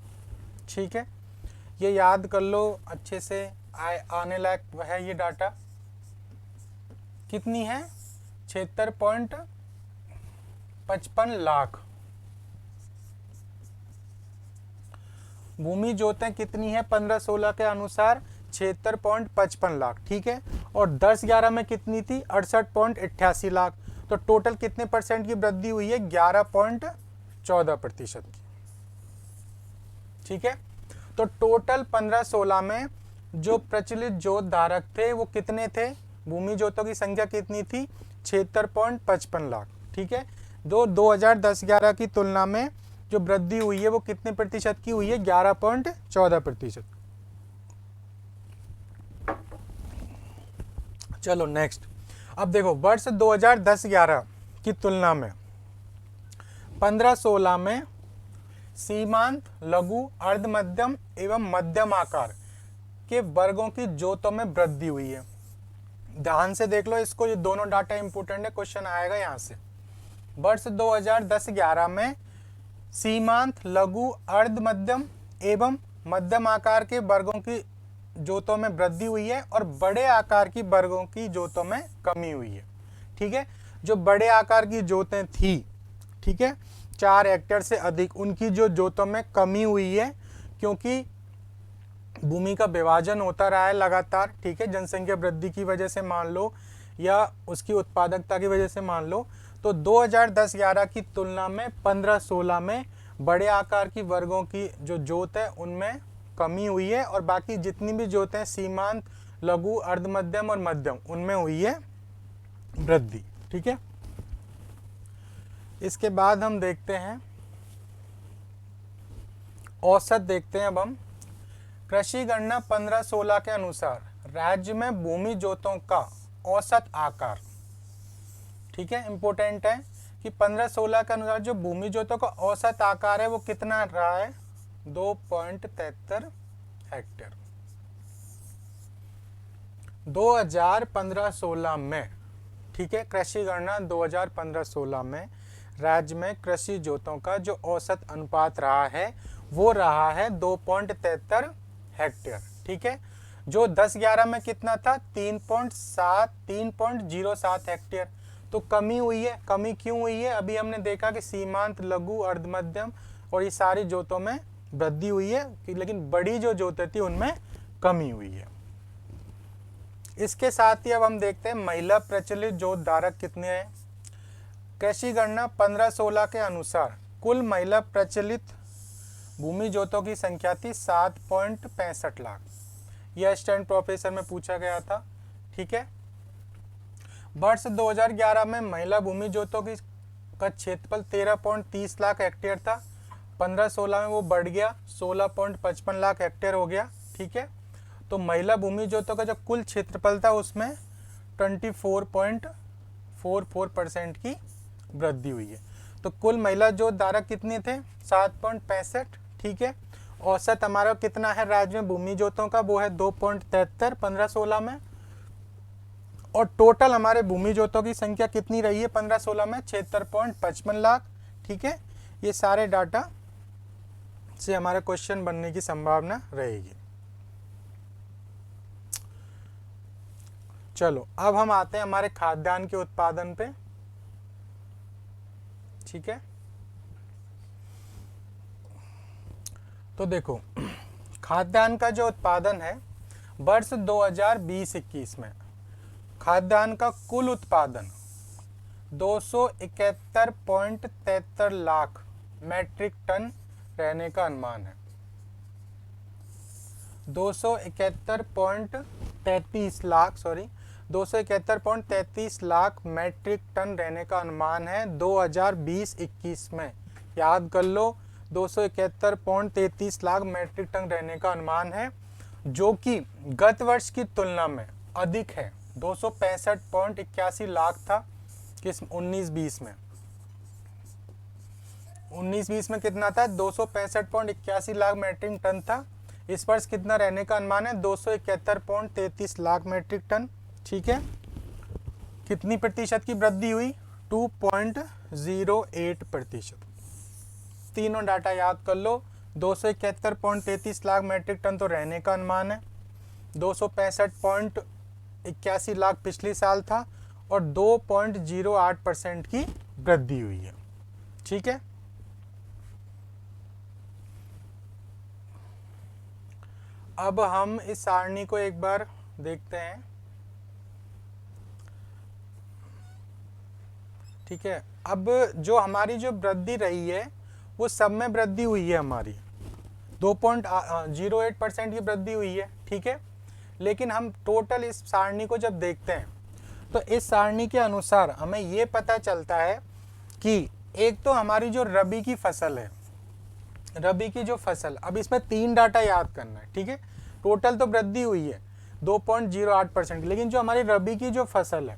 ठीक है। ये याद कर लो अच्छे से, आने लायक है ये डाटा। कितनी है, 76.55 लाख भूमि जोतें कितनी है 15-16 के अनुसार, 76.55 लाख, ठीक है। और 10-11 में कितनी थी, 68.88 लाख। तो टोटल कितने परसेंट की वृद्धि हुई है, 11.14% की, ठीक है। तो टोटल 15-16 में जो प्रचलित जोत धारक थे वो कितने थे, भूमि जोतों की संख्या कितनी थी, 76.55 लाख, ठीक है। 2010-11 की तुलना में जो वृद्धि हुई है वो कितने प्रतिशत की हुई है, 11.14%। चलो नेक्स्ट, अब देखो वर्ष 2010-11 की तुलना में 15-16 में सीमांत, लघु, अर्ध मध्यम एवं मध्यम आकार के वर्गों की जोतों में वृद्धि हुई है। ध्यान से देख लो इसको, ये दोनों डाटा इंपोर्टेंट है, क्वेश्चन आएगा यहाँ से। वर्ष 2010-11 में सीमांत, लघु, अर्ध मध्यम एवं मध्यम आकार के वर्गों की जोतों में वृद्धि हुई है और बड़े आकार की वर्गों की जोतों में कमी हुई है, ठीक है। जो बड़े आकार की जोतें थी, ठीक है, 4 हेक्टेयर से अधिक, उनकी जो जोतों में कमी हुई है, क्योंकि भूमि का विभाजन होता रहा है लगातार, ठीक है, जनसंख्या वृद्धि की वजह से मान लो या उसकी उत्पादकता की वजह से मान लो। तो 2010-11 की तुलना में 15-16 में बड़े आकार की वर्गों की जो जोत है उनमें कमी हुई है, और बाकी जितनी भी जोतें सीमांत, लघु, अर्ध मध्यम और मध्यम, उनमें हुई है वृद्धि, ठीक है। इसके बाद हम देखते हैं औसत, देखते हैं अब हम। कृषि गणना 15-16 के अनुसार राज्य में भूमि जोतों का औसत आकार, ठीक है, इंपॉर्टेंट है कि 15-16 के अनुसार जो भूमि जोतों का औसत आकार है वो कितना रहा है, 2.73 हेक्टेयर 2015-16 में, ठीक है। कृषि गणना 2015-16 में राज्य में कृषि जोतों का जो औसत अनुपात रहा है वो रहा है 2.73 हेक्टेयर, ठीक है। जो 10-11 में कितना था, 3.07 हेक्टेयर। तो कमी हुई है। कमी क्यों हुई है, अभी हमने देखा कि सीमांत, लघु, अर्ध मध्यम और ये सारी जोतों में वृद्धि हुई है, लेकिन बड़ी जो जोतें थी उनमें कमी हुई है। इसके साथ ही अब हम देखते हैं महिला प्रचलित जोत धारक कितने हैं। कृषि गणना 15-16 के अनुसार कुल महिला प्रचलित भूमि जोतों की संख्या थी 7.65 लाख। यह असिस्टेंट प्रोफेसर में पूछा गया था। ठीक है, वर्ष 2011 में महिला भूमि जोतों की का क्षेत्रफल 13.30 लाख हेक्टेयर था। 15-16 में वो बढ़ गया 16.55 लाख हेक्टेयर हो गया। ठीक है, तो महिला भूमि जोतों का जो कुल क्षेत्रफल था उसमें 24.44% की वृद्धि हुई है। तो कुल महिला जोत धारक कितने थे? 7.65। ठीक है, औसत हमारा कितना है राज्य में भूमि जोतों का? वो है 2.73 15-16 में। और टोटल हमारे भूमि जोतों की संख्या कितनी रही है 15-16 में? 76.55 लाख। ठीक है, ये सारे डाटा से हमारा क्वेश्चन बनने की संभावना रहेगी। चलो अब हम आते हैं हमारे खाद्यान्न के उत्पादन पे। ठीक है, तो देखो खाद्यान्न का जो उत्पादन है वर्ष 2020-21 में खाद्यान्न का कुल उत्पादन 271.73 लाख मैट्रिक टन रहने का अनुमान है। 271.33 लाख मैट्रिक टन रहने का अनुमान है 2020-21 में। याद कर लो, 271.33 लाख मैट्रिक टन रहने का अनुमान है, जो कि गत वर्ष की तुलना में अधिक है। 265.81 लाख था किस 19-20 में। 19-20 में कितना था? 265.81 लाख मैट्रिक टन था। इस वर्ष कितना रहने का अनुमान है? 271.33 लाख मैट्रिक टन। ठीक है, कितनी प्रतिशत की वृद्धि हुई? 2.08%। तीनों डाटा याद कर लो। 271.33 लाख मैट्रिक टन तो रहने का अनुमान है, 265.81 लाख पिछले साल था, और 2.08% की वृद्धि हुई है। ठीक है, अब हम इस सारणी को एक बार देखते हैं। ठीक है, अब जो हमारी जो वृद्धि रही है वो सब में वृद्धि हुई है हमारी, 2.08% की वृद्धि हुई है। ठीक है, लेकिन हम टोटल इस सारणी को जब देखते हैं तो इस सारणी के अनुसार हमें ये पता चलता है कि एक तो हमारी जो रबी की फसल है, रबी की जो फसल, अब इसमें 3 डाटा याद करना है। ठीक है, टोटल तो वृद्धि हुई है 2.08%, लेकिन जो हमारी रबी की जो फसल है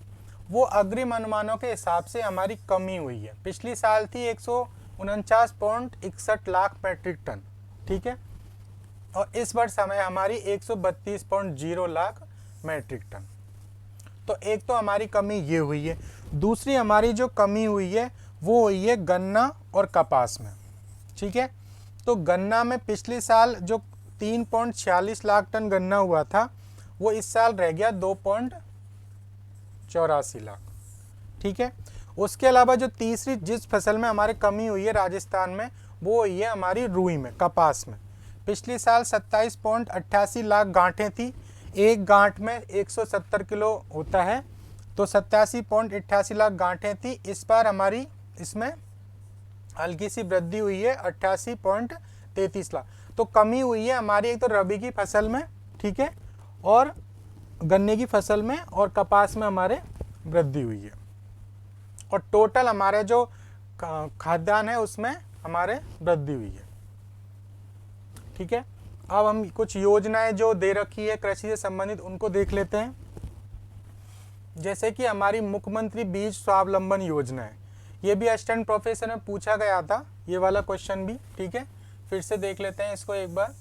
वो अग्रिम अनुमानों के हिसाब से हमारी कमी हुई है। पिछली साल थी 149.61 लाख मैट्रिक टन। ठीक है, और इस वर्ष समय हमारी 132.0 लाख मैट्रिक टन। तो एक तो हमारी कमी ये हुई है। दूसरी हमारी जो कमी हुई है वो हुई है गन्ना और कपास में। ठीक है, तो गन्ना में पिछले साल जो 3.46 लाख टन गन्ना हुआ था वो इस साल रह गया 2.84 लाख। ठीक है, उसके अलावा जो तीसरी जिस फसल में हमारी कमी हुई है राजस्थान में, वो हुई है हमारी रुई में, कपास में। पिछले साल 27.88 लाख गांठें थी, एक गांठ में 170 किलो होता है, तो 87.88 लाख गांठें थी। इस बार हमारी इसमें हल्की सी वृद्धि हुई है 88.33 लाख। तो कमी हुई है हमारी एक तो रबी की फसल में, ठीक है, और गन्ने की फसल में और कपास में हमारे वृद्धि हुई है। और टोटल हमारे जो खाद्यान्न है उसमें हमारे वृद्धि हुई है। ठीक है, अब हम कुछ योजनाएं जो दे रखी है कृषि से संबंधित उनको देख लेते हैं। जैसे कि हमारी मुख्यमंत्री बीज स्वावलंबन योजना है, ये भी असिस्टेंट प्रोफेसर में पूछा गया था ये वाला क्वेश्चन भी। ठीक है, फिर से देख लेते हैं इसको एक बार।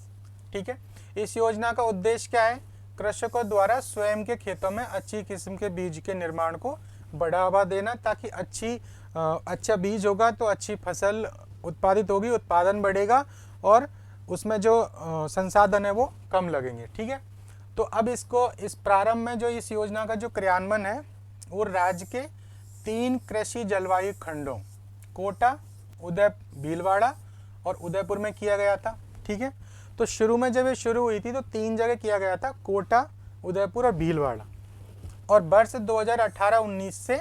ठीक है, इस योजना का उद्देश्य क्या है? कृषकों द्वारा स्वयं के खेतों में अच्छी किस्म के बीज के निर्माण को बढ़ावा देना, ताकि अच्छा बीज होगा तो अच्छी फसल उत्पादित होगी, उत्पादन बढ़ेगा और उसमें जो संसाधन है वो कम लगेंगे। ठीक है, तो अब इसको इस प्रारंभ में जो इस योजना का जो क्रियान्वयन है वो राज्य के 3 कृषि जलवायु खंडों कोटा, भीलवाड़ा और उदयपुर में किया गया था। ठीक है। तो शुरू में जब ये शुरू हुई थी तो 3 जगह किया गया था, कोटा, उदयपुर और भीलवाड़ा। और वर्ष 2018-19 से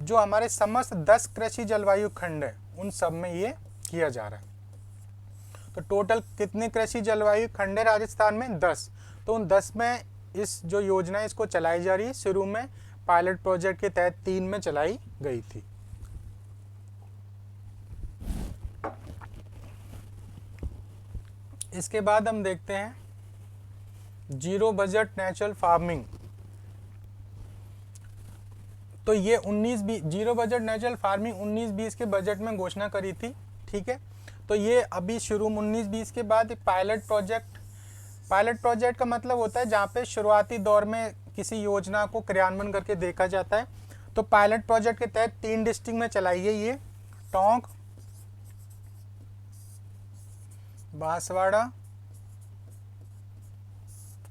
जो हमारे समस्त 10 कृषि जलवायु खंड है उन सब में ये किया जा रहा है। तो टोटल कितने कृषि जलवायु खंड है राजस्थान में? 10। तो उन 10 में इस जो योजना है इसको चलाई जा रही है। शुरू में पायलट प्रोजेक्ट के तहत 3 में चलाई गई थी। इसके बाद हम देखते हैं जीरो बजट नेचुरल फार्मिंग। तो ये 19-20 जीरो बजट नेचुरल फार्मिंग 19-20 के बजट में घोषणा करी थी, ठीक है। तो ये अभी शुरू 19-20 के बाद एक पायलट प्रोजेक्ट का मतलब होता है जहाँ पे शुरुआती दौर में किसी योजना को क्रियान्वयन करके देखा जाता है। तो पायलट प्रोजेक्ट के तहत 3 डिस्ट्रिक्ट में चलाई है ये, टोंक, बांसवाड़ा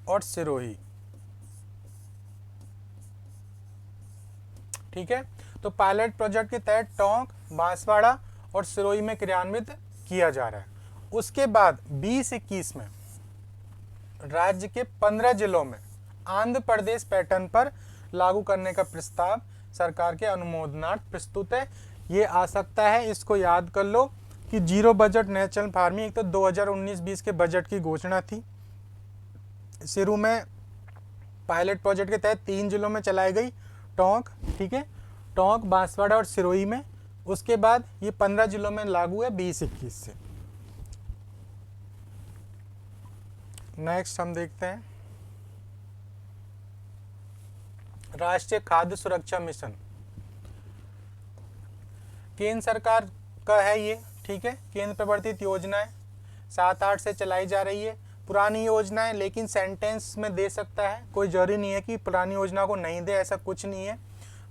और सिरोही, ठीक है। तो पायलट प्रोजेक्ट के तहत टोंक, बांसवाड़ा और सिरोही में क्रियान्वित किया जा रहा है। उसके बाद 20-21 में राज्य के 15 जिलों में आंध्र प्रदेश पैटर्न पर लागू करने का प्रस्ताव सरकार के अनुमोदनार्थ प्रस्तुत है। ये आ सकता है, इसको याद कर लो कि जीरो बजट नेचुरल फार्मिंग एक तो 2019-20 के बजट की घोषणा थी। शुरू में पायलट प्रोजेक्ट के तहत 3 जिलों में चलाई गई, टोंक, ठीक है, टोंक, बांसवाड़ा और सिरोही में। उसके बाद ये 15 जिलों में लागू है 20-21 से। नेक्स्ट हम देखते हैं राष्ट्रीय खाद्य सुरक्षा मिशन। केंद्र सरकार का है ये, ठीक है, केंद्र प्रवर्तित योजना है, 7-8 से चलाई जा रही है। पुरानी योजना है लेकिन सेंटेंस में दे सकता है, कोई जरूरी नहीं है कि पुरानी योजना को नहीं दे, ऐसा कुछ नहीं है।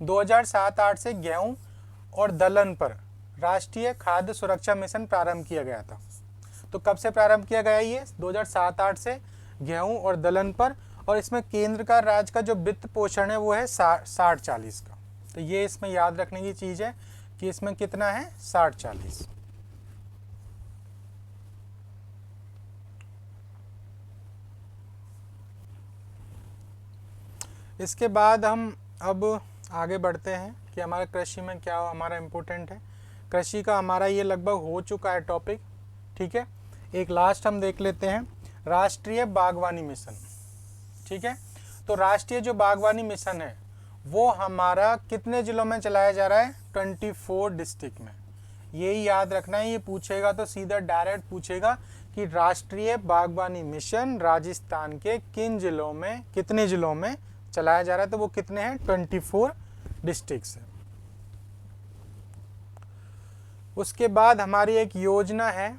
2007-8 से गेहूं और दलहन पर राष्ट्रीय खाद्य सुरक्षा मिशन प्रारंभ किया गया था। तो कब से प्रारंभ किया गया ये? 2007-8 से गेहूं और दलहन पर। और इसमें केंद्र का राज्य का जो वित्त पोषण है वो है 60-40 का। तो ये इसमें याद रखने की चीज़ है कि इसमें कितना है, 60-40। इसके बाद हम अब आगे बढ़ते हैं कि हमारा कृषि में क्या हमारा इम्पोर्टेंट है। कृषि का हमारा ये लगभग हो चुका है टॉपिक, ठीक है। एक लास्ट हम देख लेते हैं, राष्ट्रीय बागवानी मिशन, ठीक है। तो राष्ट्रीय जो बागवानी मिशन है वो हमारा कितने जिलों में चलाया जा रहा है? 24 डिस्ट्रिक्ट में। यही याद रखना है, ये पूछेगा तो सीधा डायरेक्ट पूछेगा कि राष्ट्रीय बागवानी मिशन राजस्थान के किन जिलों में, कितने जिलों में चलाया जा रहा है। तो वो कितने हैं? 24 डिस्ट्रिक्ट्स है। उसके बाद हमारी एक योजना है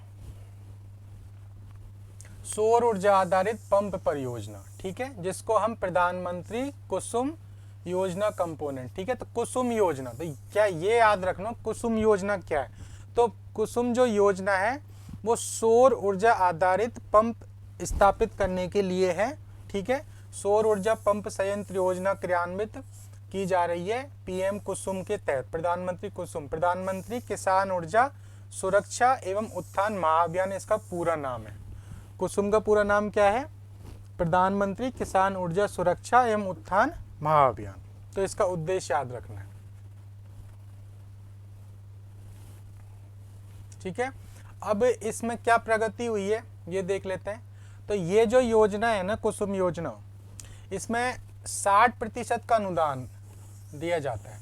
सौर ऊर्जा आधारित पंप परियोजना, ठीक है, जिसको हम प्रधानमंत्री कुसुम योजना कंपोनेंट, ठीक है। तो कुसुम योजना, तो क्या ये याद रखना कुसुम योजना क्या है? तो कुसुम जो योजना है वो सौर ऊर्जा आधारित पंप स्थापित करने के लिए है, ठीक है। सौर ऊर्जा पंप संयंत्र योजना क्रियान्वित की जा रही है पीएम कुसुम के तहत। प्रधानमंत्री कुसुम, प्रधानमंत्री किसान ऊर्जा सुरक्षा एवं उत्थान महाअभियान इसका पूरा नाम है। कुसुम का पूरा नाम क्या है? प्रधानमंत्री किसान ऊर्जा सुरक्षा एवं उत्थान महाअभियान। तो इसका उद्देश्य याद रखना है, ठीक है। अब इसमें क्या प्रगति हुई है ये देख लेते हैं। तो ये जो योजना है ना, कुसुम योजना, इसमें 60% का अनुदान दिया जाता है।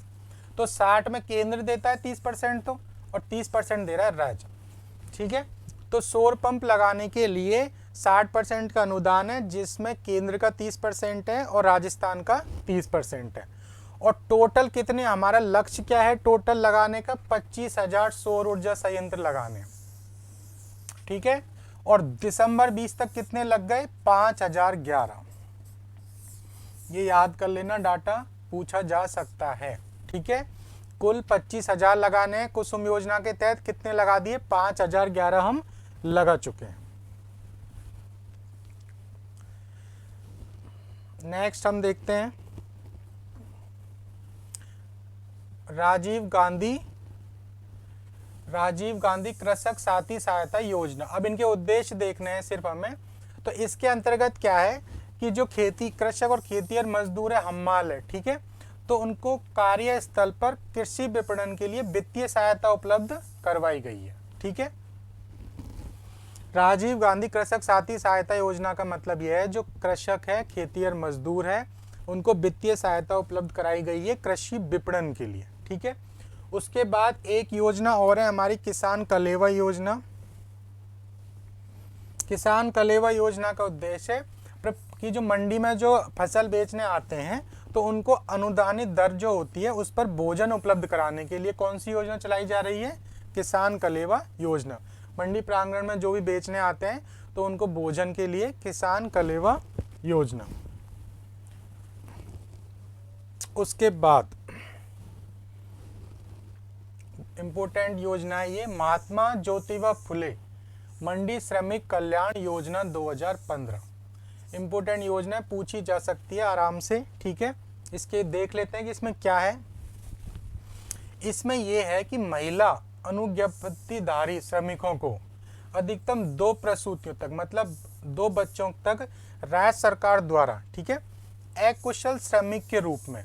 तो 60 में केंद्र देता है 30% तो, और 30% दे रहा है राज्य, ठीक है। तो सौर पंप लगाने के लिए 60% का अनुदान है, जिसमें केंद्र का 30% है और राजस्थान का 30% है। और टोटल कितने, हमारा लक्ष्य क्या है टोटल लगाने का? 25,000 सौर ऊर्जा संयंत्र लगाने, ठीक है। और दिसंबर 20 तक कितने लग गए? 5,011। ये याद कर लेना, डाटा पूछा जा सकता है, ठीक है। कुल 25,000 लगाने हैं कुसुम योजना के तहत, कितने लगा दिए? 5,011 हम लगा चुके हैं। नेक्स्ट हम देखते हैं राजीव गांधी राजीव गांधी कृषक साथी सहायता योजना। अब इनके उद्देश्य देखने हैं सिर्फ हमें। तो इसके अंतर्गत क्या है कि जो खेती कृषक और खेतिहर मजदूर है, हम्माल है, ठीक है, तो उनको कार्यस्थल पर कृषि विपणन के लिए वित्तीय सहायता उपलब्ध करवाई गई है। ठीक है, राजीव गांधी कृषक साथी सहायता योजना का मतलब यह है जो कृषक है, खेतिहर मजदूर है, उनको वित्तीय सहायता उपलब्ध कराई गई है कृषि विपणन के लिए। ठीक है, उसके बाद एक योजना और है हमारी किसान कलेवा योजना। किसान कलेवा योजना का उद्देश्य है कि जो मंडी में जो फसल बेचने आते हैं तो उनको अनुदानित दर जो होती है उस पर भोजन उपलब्ध कराने के लिए कौन सी योजना चलाई जा रही है? किसान कलेवा योजना। मंडी प्रांगण में जो भी बेचने आते हैं तो उनको भोजन के लिए किसान कलेवा योजना। उसके बाद इम्पोर्टेंट योजना है ये महात्मा ज्योतिबा फुले मंडी श्रमिक कल्याण योजना 2015। इम्पोर्टेंट योजना पूछी जा सकती है आराम से। ठीक है, इसके देख लेते हैं कि इसमें क्या है। इसमें यह है कि महिला अनुज्ञप्तिधारी श्रमिकों को अधिकतम 2 प्रसूतियों तक, मतलब 2 बच्चों तक राज्य सरकार द्वारा, ठीक है, अकुशल श्रमिक के रूप में,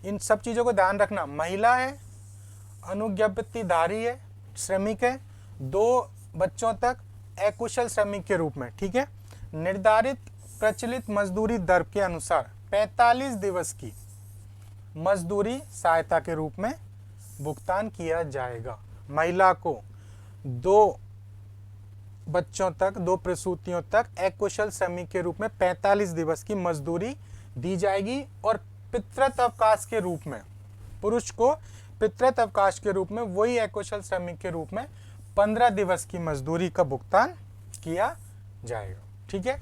इन सब चीज़ों को ध्यान रखना, महिला है, अनुज्ञप्तिधारी है, श्रमिक है, 2 बच्चों तक अकुशल श्रमिक के रूप में, ठीक है, निर्धारित प्रचलित मजदूरी दर के अनुसार 45 दिवस की मजदूरी सहायता के रूप में भुगतान किया जाएगा। महिला को 2 बच्चों तक, 2 प्रसूतियों तक अकुशल श्रमिक के रूप में 45 दिवस की मजदूरी दी जाएगी और पितृत्व अवकाश के रूप में पुरुष को पितृत्व अवकाश के रूप में वही अकुशल श्रमिक के रूप में 15 दिवस की मजदूरी का भुगतान किया जाएगा। ठीक है,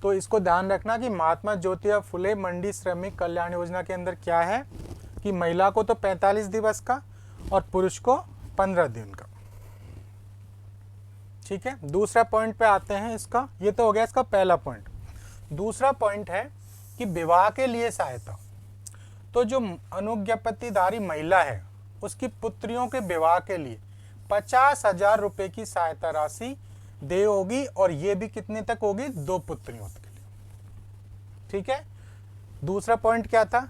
तो इसको ध्यान रखना कि महात्मा ज्योतिबा फुले मंडी श्रमिक कल्याण योजना के अंदर क्या है कि महिला को तो 45 दिवस का और पुरुष को 15 दिन का। ठीक है, दूसरा पॉइंट पे आते हैं इसका। ये तो हो गया इसका पहला पॉइंट। दूसरा पॉइंट है कि विवाह के लिए सहायता। तो जो अनुज्ञप्तिधारी महिला है उसकी पुत्रियों के विवाह के लिए 50,000 रुपये की सहायता राशि दे होगी और ये भी कितने तक होगी? 2 पुत्रियों के लिए। ठीक है, दूसरा पॉइंट क्या था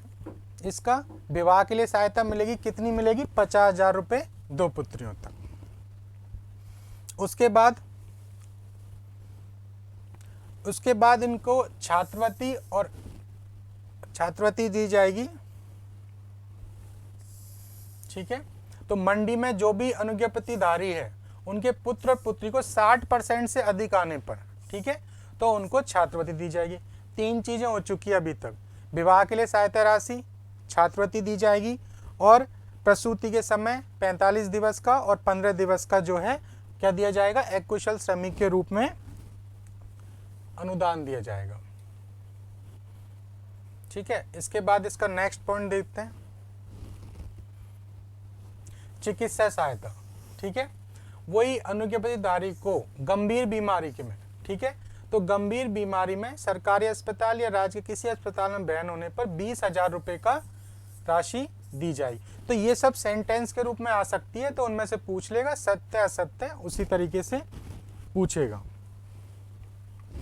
इसका? विवाह के लिए सहायता मिलेगी, कितनी मिलेगी? 50,000 रुपये 2 पुत्रियों तक। उसके बाद इनको छात्रवृत्ति दी जाएगी। ठीक है, तो मंडी में जो भी अनुज्ञप्तिधारी है उनके पुत्र और पुत्री को 60% से अधिक आने पर, ठीक है, तो उनको छात्रवृत्ति दी जाएगी। 3 चीजें हो चुकी है अभी तक। विवाह के लिए सहायता राशि, छात्रवृत्ति दी जाएगी और प्रसूति के समय 45 दिवस का और 15 दिवस का जो है क्या दिया जाएगा? अकुशल श्रमिक के रूप में अनुदान दिया जाएगा। ठीक है, इसके बाद इसका नेक्स्ट पॉइंट देखते हैं, चिकित्सा सहायता। ठीक है, वही अनुज्ञप्तिधारी को गंभीर बीमारी के में, ठीक है, तो गंभीर बीमारी में सरकारी अस्पताल या राज्य के किसी अस्पताल में बयान होने पर 20,000 रुपये का राशि दी जाएगी। तो ये सब सेंटेंस के रूप में आ सकती है, तो उनमें से पूछ लेगा, सत्य असत्य उसी तरीके से पूछेगा।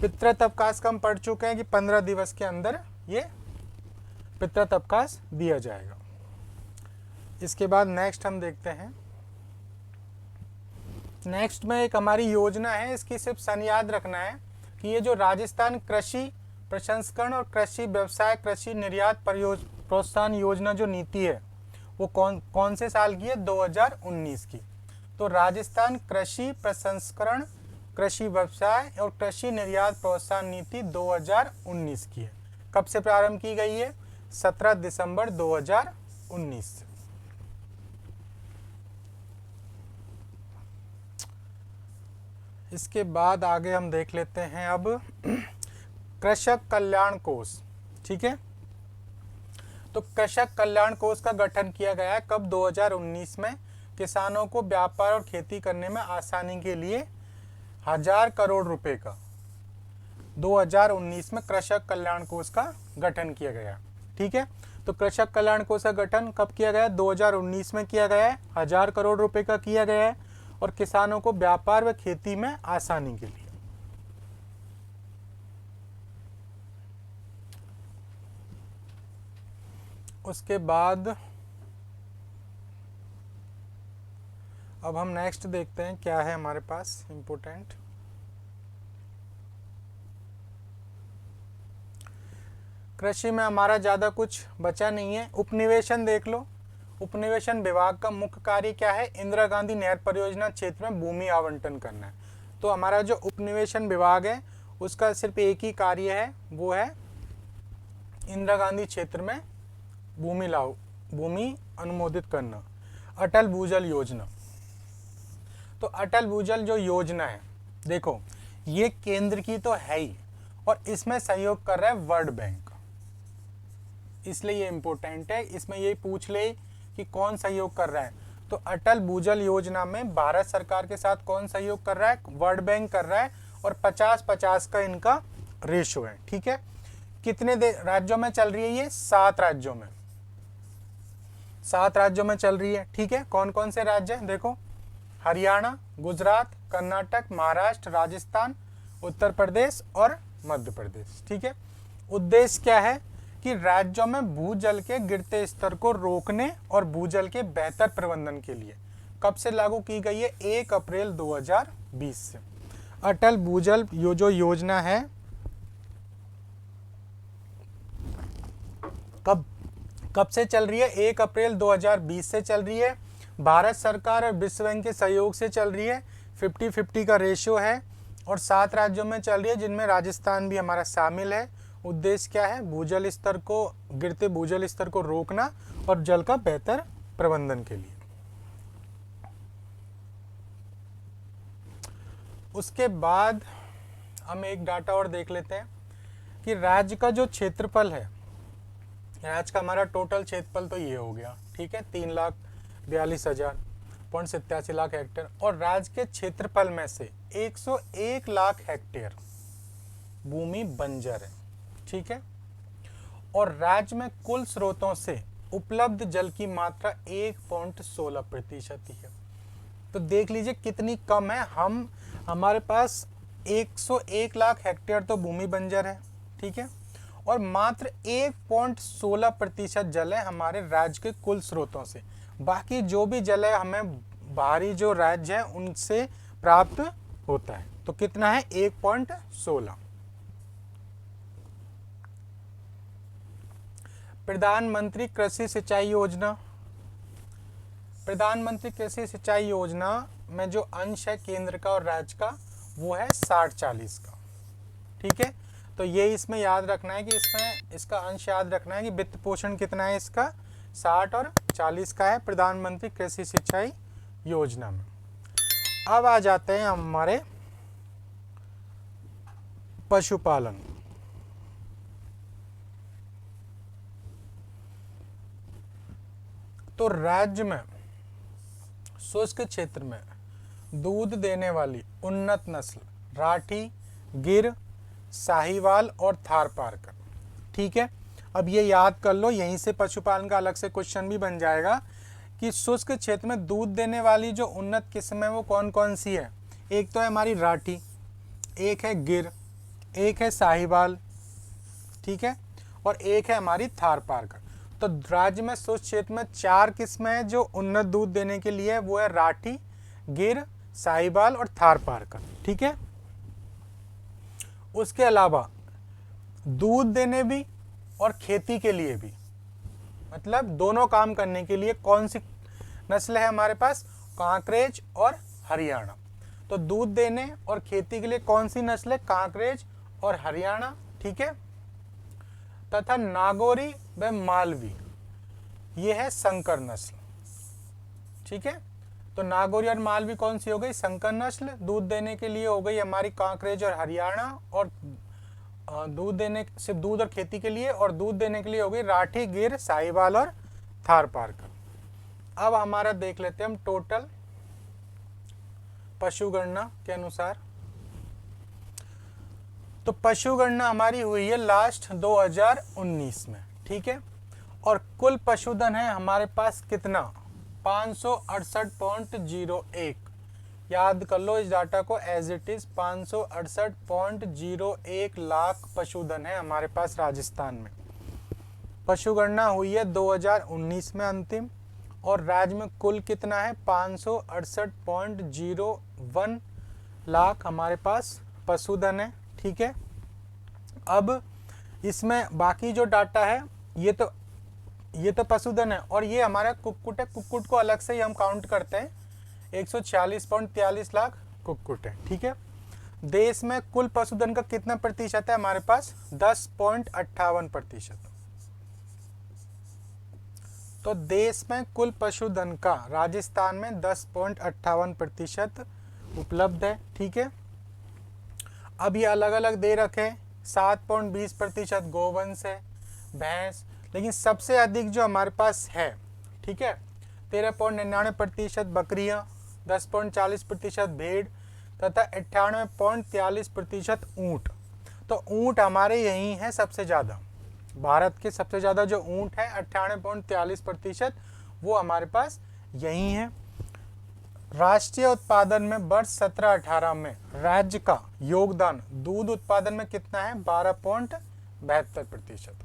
पितृत्व अवकाश का हम पढ़ चुके हैं कि 15 दिवस के अंदर ये पितृत्व अवकाश दिया जाएगा। इसके बाद नेक्स्ट हम देखते हैं। नेक्स्ट में एक हमारी योजना है, इसकी सिर्फ सन याद रखना है कि ये जो राजस्थान कृषि प्रसंस्करण और कृषि व्यवसाय कृषि निर्यात प्रोत्साहन योजना जो नीति है वो कौन से साल की है? 2019 की। तो राजस्थान कृषि प्रसंस्करण कृषि व्यवसाय और कृषि निर्यात प्रोत्साहन नीति 2019 की है। कब से प्रारंभ की गई है? 17 दिसंबर 2019 से। इसके बाद आगे हम देख लेते हैं अब कृषक कल्याण कोष। ठीक है, तो कृषक कल्याण कोष का गठन किया गया है कब? 2019 में। किसानों को व्यापार और खेती करने में आसानी के लिए 1000 करोड़ रुपए का 2019 में कृषक कल्याण कोष का गठन किया गया। ठीक है, तो कृषक कल्याण कोष का गठन कब किया गया? 2019 में किया गया है, 1000 करोड़ रुपए का किया गया है, और किसानों को व्यापार व खेती में आसानी के लिए। उसके बाद अब हम नेक्स्ट देखते हैं क्या है हमारे पास इम्पोर्टेंट। कृषि में हमारा ज़्यादा कुछ बचा नहीं है। उपनिवेशन देख लो। उपनिवेशन विभाग का मुख्य कार्य क्या है? इंदिरा गांधी नहर परियोजना क्षेत्र में भूमि आवंटन करना है। तो हमारा जो उपनिवेशन विभाग है उसका सिर्फ एक ही कार्य है, वो है इंदिरा गांधी क्षेत्र में भूमि अनुमोदित करना। अटल भूजल योजना, तो अटल भूजल जो योजना है, देखो ये केंद्र की तो है ही, और इसमें सहयोग कर रहा है वर्ल्ड बैंक, इसलिए ये इंपॉर्टेंट है। इसमें ये पूछ ले कि कौन सहयोग कर रहा है, तो अटल भूजल योजना में भारत सरकार के साथ कौन सहयोग कर रहा है? वर्ल्ड बैंक कर रहा है, और 50-50 का इनका रेशो है। ठीक है, कितने राज्यों में चल रही है ये? 7 राज्यों में, 7 राज्यों में चल रही है। ठीक है, कौन कौन से राज्य हैं? देखो, हरियाणा, गुजरात, कर्नाटक, महाराष्ट्र, राजस्थान, उत्तर प्रदेश और मध्य प्रदेश। ठीक है, उद्देश्य क्या है कि राज्यों में भूजल के गिरते स्तर को रोकने और भूजल के बेहतर प्रबंधन के लिए। कब से लागू की गई है? 1 अप्रैल 2020 से। अटल भूजल जो योजना है कब से चल रही है? 1 अप्रैल 2020 से चल रही है। भारत सरकार और विश्व बैंक के सहयोग से चल रही है। 50-50 का रेशियो है, और 7 राज्यों में चल रही है, जिनमें राजस्थान भी हमारा शामिल है। उद्देश्य क्या है? गिरते भूजल स्तर को रोकना और जल का बेहतर प्रबंधन के लिए। उसके बाद हम एक डाटा और देख लेते हैं कि राज्य का जो क्षेत्रफल है, राज्य का हमारा टोटल क्षेत्रफल तो ये हो गया। ठीक है, 3,42,000.87 लाख हेक्टेयर, और राज्य के क्षेत्रफल में से 101 लाख हेक्टेयर भूमि बंजर है। ठीक है, और राज्य में कुल स्रोतों से उपलब्ध जल की मात्रा 1.16% ही है। तो देख लीजिए कितनी कम है। हमारे पास 101 लाख हेक्टेयर तो भूमि बंजर है। ठीक है, और मात्र 1.16% जल है हमारे राज्य के कुल स्रोतों से। बाकी जो भी जल है हमें बाहरी जो राज्य है उनसे प्राप्त होता है। तो कितना है? 1.16। प्रधानमंत्री कृषि सिंचाई योजना। प्रधानमंत्री कृषि सिंचाई योजना में जो अंश है केंद्र का और राज्य का, वो है 60-40 का। ठीक है, तो ये इसमें याद रखना है कि इसका अंश याद रखना है कि वित्त पोषण कितना है इसका? 60 और 40 का है प्रधानमंत्री कृषि सिंचाई योजना में। अब आ जाते हैं हमारे पशुपालन। तो राज्य में शुष्क क्षेत्र में दूध देने वाली उन्नत नस्ल राठी, गिर, साहिवाल और थारपारकर। ठीक है, अब ये याद कर लो, यहीं से पशुपालन का अलग से क्वेश्चन भी बन जाएगा कि शुष्क क्षेत्र में दूध देने वाली जो उन्नत किस्म है वो कौन कौन सी है? एक तो है हमारी राठी, एक है गिर, एक है साहिवाल, ठीक है, और एक है हमारी थारपारकर। तो राज्य में शुष्क क्षेत्र में 4 किस्में हैं जो उन्नत दूध देने के लिए, वो है राठी, गिर, साहिवाल और थारपारकर। ठीक है, उसके अलावा दूध देने भी और खेती के लिए भी, मतलब दोनों काम करने के लिए कौन सी नस्ल है हमारे पास? कांकरेज और हरियाणा। तो दूध देने और खेती के लिए कौन सी नस्ल है? कांकरेज और हरियाणा। ठीक है, तथा नागौरी व मालवी, ये है संकर नस्ल। ठीक है, तो नागौरी और मालवी कौन सी हो गई? संकर नस्ल। दूध देने के लिए हो गई हमारी कांकरेज और हरियाणा, और सिर्फ दूध और खेती के लिए, और दूध देने के लिए हो गई राठी, गिर, साहिवाल और थारपारकर। अब हमारा देख लेते हैं हम टोटल पशु गणना के अनुसार। तो पशु गणना हमारी हुई है लास्ट 2019 में। ठीक है, और कुल पशुधन है हमारे पास कितना, 568.01। याद कर लो इस डाटा को एज इट इज, 568.01 लाख पशुधन है हमारे पास राजस्थान में। पशु गणना हुई है 2019 में अंतिम, और राज्य में कुल कितना है, 568.01 लाख हमारे पास पशुधन है। ठीक है, अब इसमें बाकी जो डाटा है ये तो पशुधन है, और ये हमारा कुक्कुट है। कुक्कुट को अलग से ही हम काउंट करते हैं, 146.43 लाख कुक्कुट है। ठीक है, देश में कुल पशुधन का कितना प्रतिशत है हमारे पास, 10.58%। तो देश में कुल पशुधन का राजस्थान में 10.58% उपलब्ध है। ठीक है, अब ये अलग अलग दे रखे, 7.20% गोवंश है, भैंस, लेकिन सबसे अधिक जो हमारे पास है, ठीक है, 13.99% बकरियां, 10.40% भेड़ तथा 98.43% ऊँट। तो ऊँट हमारे यहीं है सबसे ज़्यादा, भारत के सबसे ज़्यादा जो ऊँट है 98.43%, वो हमारे पास यहीं है। राष्ट्रीय उत्पादन में वर्ष 17-18 में राज्य का योगदान दूध उत्पादन में कितना है, 12.72%,